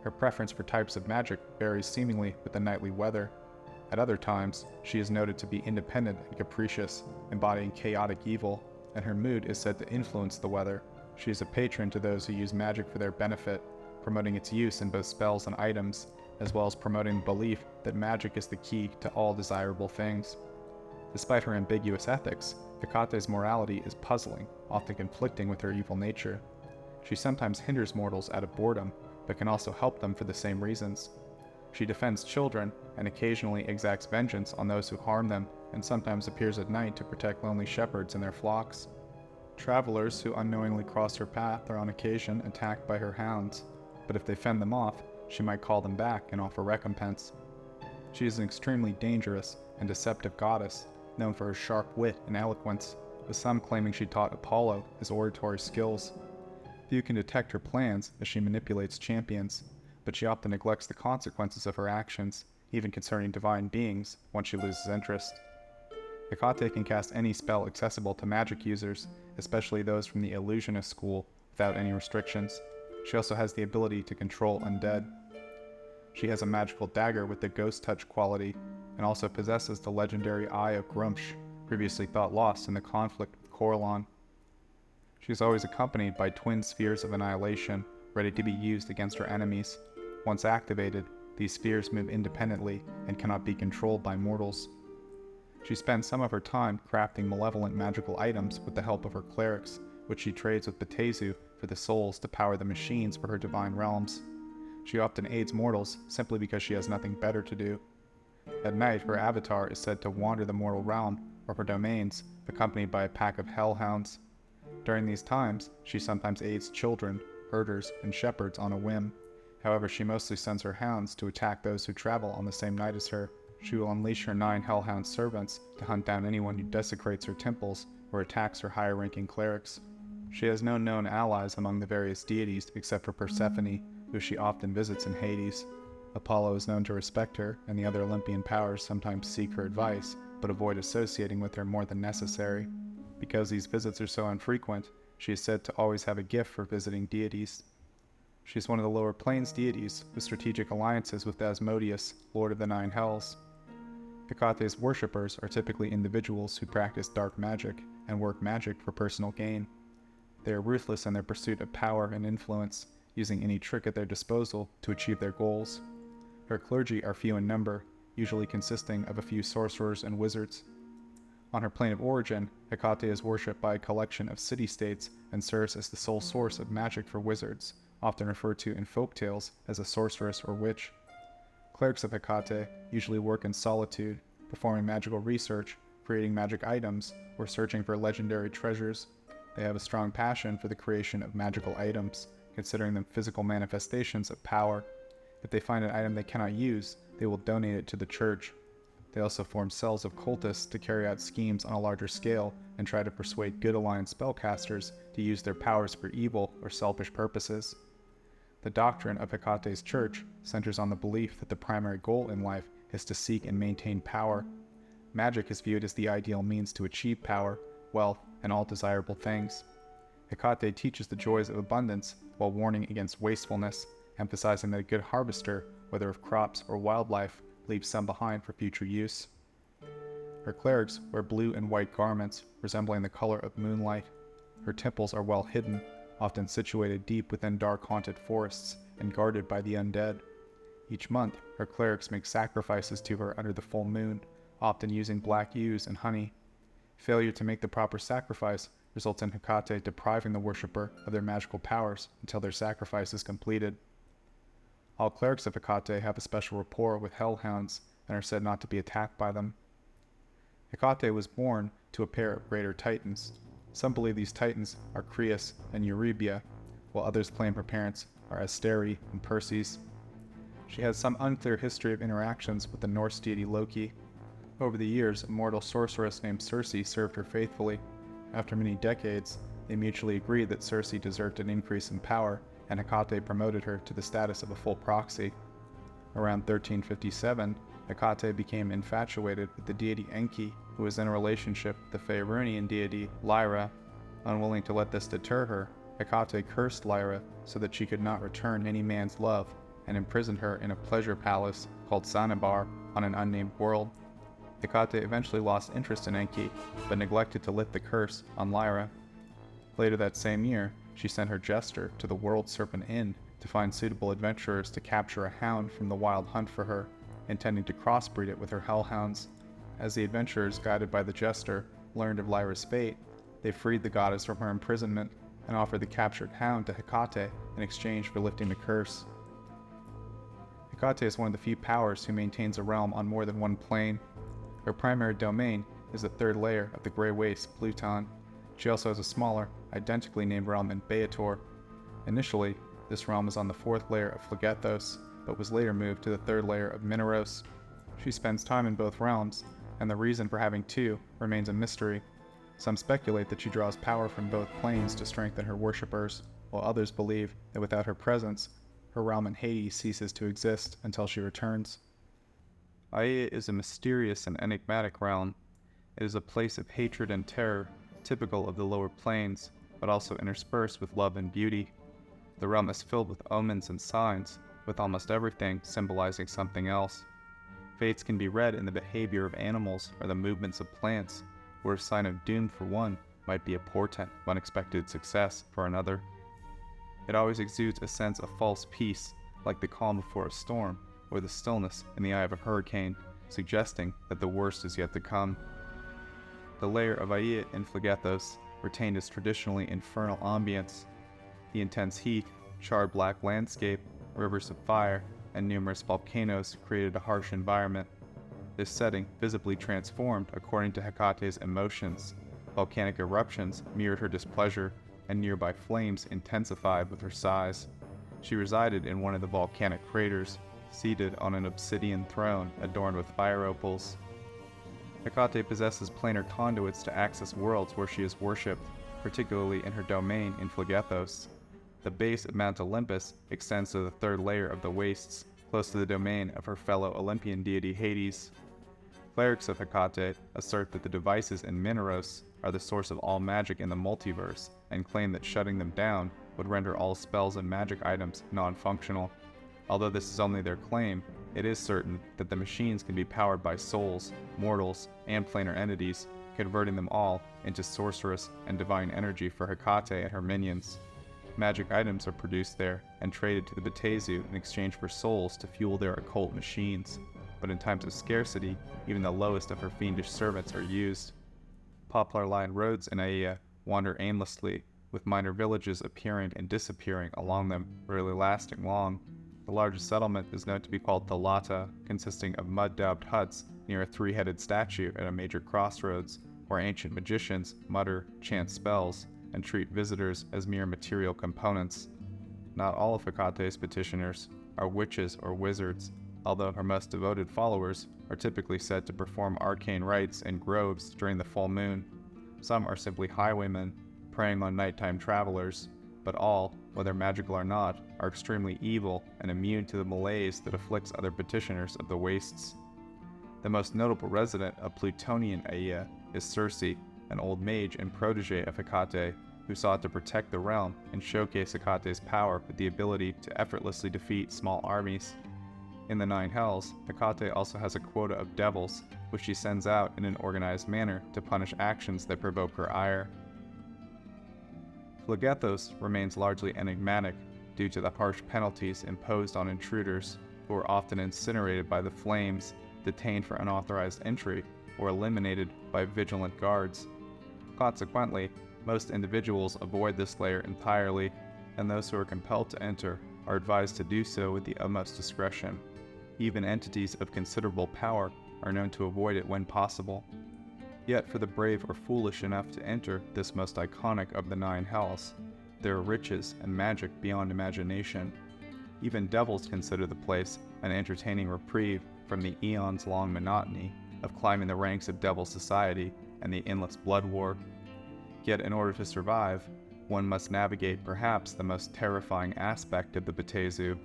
Her preference for types of magic varies seemingly with the nightly weather. At other times, she is noted to be independent and capricious, embodying chaotic evil, and her mood is said to influence the weather. She is a patron to those who use magic for their benefit, promoting its use in both spells and items, as well as promoting the belief that magic is the key to all desirable things. Despite her ambiguous ethics, Hecate's morality is puzzling, often conflicting with her evil nature. She sometimes hinders mortals out of boredom, but can also help them for the same reasons. She defends children and occasionally exacts vengeance on those who harm them, and sometimes appears at night to protect lonely shepherds and their flocks. Travelers who unknowingly cross her path are on occasion attacked by her hounds, but if they fend them off, she might call them back and offer recompense. She is an extremely dangerous and deceptive goddess, known for her sharp wit and eloquence, with some claiming she taught Apollo his oratory skills. Few can detect her plans as she manipulates champions, but she often neglects the consequences of her actions, even concerning divine beings, once she loses interest. Hecate can cast any spell accessible to magic users, especially those from the illusionist school, without any restrictions. She also has the ability to control undead. She has a magical dagger with the ghost touch quality, and also possesses the legendary Eye of Gruumsh, previously thought lost in the conflict with Corellon. She is always accompanied by twin spheres of annihilation, ready to be used against her enemies. Once activated, these spheres move independently and cannot be controlled by mortals. She spends some of her time crafting malevolent magical items with the help of her clerics, which she trades with Bathym for the souls to power the machines for her divine realms. She often aids mortals simply because she has nothing better to do. At night, her avatar is said to wander the mortal realm or her domains, accompanied by a pack of hellhounds. During these times, she sometimes aids children, herders, and shepherds on a whim. However, she mostly sends her hounds to attack those who travel on the same night as her. She will unleash her 9 hellhound servants to hunt down anyone who desecrates her temples or attacks her higher-ranking clerics. She has no known allies among the various deities except for Persephone, who she often visits in Hades. Apollo is known to respect her, and the other Olympian powers sometimes seek her advice, but avoid associating with her more than necessary. Because these visits are so infrequent, she is said to always have a gift for visiting deities. She is one of the lower planes deities, with strategic alliances with Asmodeus, Lord of the 9 Hells. Hecate's worshippers are typically individuals who practice dark magic and work magic for personal gain. They are ruthless in their pursuit of power and influence, using any trick at their disposal to achieve their goals. Her clergy are few in number, usually consisting of a few sorcerers and wizards. On her plane of origin, Hecate is worshipped by a collection of city-states and serves as the sole source of magic for wizards, often referred to in folktales as a sorceress or witch. Clerics of Hecate usually work in solitude, performing magical research, creating magic items, or searching for legendary treasures. They have a strong passion for the creation of magical items, considering them physical manifestations of power. If they find an item they cannot use, they will donate it to the church. They also form cells of cultists to carry out schemes on a larger scale and try to persuade good aligned spellcasters to use their powers for evil or selfish purposes. The doctrine of Hecate's church centers on the belief that the primary goal in life is to seek and maintain power. Magic is viewed as the ideal means to achieve power, wealth, and all desirable things. Hecate teaches the joys of abundance while warning against wastefulness, emphasizing that a good harvester, whether of crops or wildlife, leaves some behind for future use. Her clerics wear blue and white garments resembling the color of moonlight. Her temples are well hidden, often situated deep within dark haunted forests and guarded by the undead. Each month, her clerics make sacrifices to her under the full moon, often using black ewes and honey. Failure to make the proper sacrifice results in Hecate depriving the worshipper of their magical powers until their sacrifice is completed. All clerics of Hecate have a special rapport with hellhounds and are said not to be attacked by them. Hecate was born to a pair of greater titans. Some believe these titans are Creus and Eurybia, while others claim her parents are Asteri and Perses. She has some unclear history of interactions with the Norse deity Loki. Over the years, a mortal sorceress named Circe served her faithfully. After many decades, they mutually agreed that Circe deserved an increase in power, and Hecate promoted her to the status of a full proxy. Around 1357, Hecate became infatuated with the deity Enki, who was in a relationship with the Faerunian deity Lyra. Unwilling to let this deter her, Hecate cursed Lyra so that she could not return any man's love, and imprisoned her in a pleasure palace called Zanabar on an unnamed world. Hecate eventually lost interest in Enki, but neglected to lift the curse on Lyra. Later that same year, she sent her jester to the World Serpent Inn to find suitable adventurers to capture a hound from the wild hunt for her, intending to crossbreed it with her hellhounds. As the adventurers, guided by the jester, learned of Lyra's fate, they freed the goddess from her imprisonment and offered the captured hound to Hecate in exchange for lifting the curse. Hecate is one of the few powers who maintains a realm on more than one plane. Her primary domain is the third layer of the Grey Waste, Pluton. She also has a smaller, identically named realm in Baator. Initially, this realm was on the fourth layer of Phlegethos, but was later moved to the third layer of Mineros. She spends time in both realms, and the reason for having two remains a mystery. Some speculate that she draws power from both planes to strengthen her worshippers, while others believe that without her presence, her realm in Hades ceases to exist until she returns. Aeaea is a mysterious and enigmatic realm. It is a place of hatred and terror, typical of the lower planes, but also interspersed with love and beauty. The realm is filled with omens and signs, with almost everything symbolizing something else. Fates can be read in the behavior of animals or the movements of plants, where a sign of doom for one might be a portent of unexpected success for another. It always exudes a sense of false peace, like the calm before a storm, or the stillness in the eye of a hurricane, suggesting that the worst is yet to come. The lair of Aeaea in Phlegethos retained its traditionally infernal ambience. The intense heat, charred black landscape, rivers of fire, and numerous volcanoes created a harsh environment. This setting visibly transformed according to Hecate's emotions. Volcanic eruptions mirrored her displeasure, and nearby flames intensified with her sighs. She resided in one of the volcanic craters, seated on an obsidian throne adorned with fire opals. Hecate possesses planar conduits to access worlds where she is worshipped, particularly in her domain in Phlegethos. The base of Mount Olympus extends to the third layer of the wastes, close to the domain of her fellow Olympian deity Hades. Clerics of Hecate assert that the devices in Mineros are the source of all magic in the multiverse, and claim that shutting them down would render all spells and magic items non-functional. Although this is only their claim, it is certain that the machines can be powered by souls, mortals, and planar entities, converting them all into sorcerous and divine energy for Hecate and her minions. Magic items are produced there and traded to the Bathym in exchange for souls to fuel their occult machines. But in times of scarcity, even the lowest of her fiendish servants are used. Poplar-lined roads in Aeaea wander aimlessly, with minor villages appearing and disappearing along them, rarely lasting long. The largest settlement is known to be called Thalata, consisting of mud-daubed huts near a three-headed statue at a major crossroads, where ancient magicians mutter, chant spells, and treat visitors as mere material components. Not all of Hecate's petitioners are witches or wizards, although her most devoted followers are typically said to perform arcane rites in groves during the full moon. Some are simply highwaymen, preying on nighttime travelers, but all, whether magical or not, are extremely evil and immune to the malaise that afflicts other petitioners of the wastes. The most notable resident of Plutonian Aeaea is Circe, an old mage and protege of Hecate, who sought to protect the realm and showcase Hecate's power with the ability to effortlessly defeat small armies. In the Nine Hells, Hecate also has a quota of devils, which she sends out in an organized manner to punish actions that provoke her ire. Phlegethos remains largely enigmatic due to the harsh penalties imposed on intruders, who are often incinerated by the flames, detained for unauthorized entry, or eliminated by vigilant guards. Consequently, most individuals avoid this layer entirely, and those who are compelled to enter are advised to do so with the utmost discretion. Even entities of considerable power are known to avoid it when possible. Yet for the brave or foolish enough to enter this most iconic of the Nine Hells, there are riches and magic beyond imagination. Even devils consider the place an entertaining reprieve from the eons-long monotony of climbing the ranks of devil society and the endless blood war. Yet in order to survive, one must navigate perhaps the most terrifying aspect of the Bathym,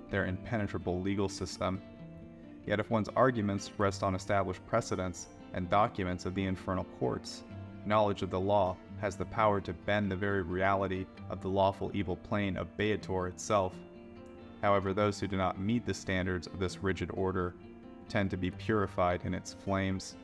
their impenetrable legal system. Yet if one's arguments rest on established precedents and documents of the infernal courts, knowledge of the law has the power to bend the very reality of the lawful evil plane of Baator itself. However, those who do not meet the standards of this rigid order tend to be purified in its flames.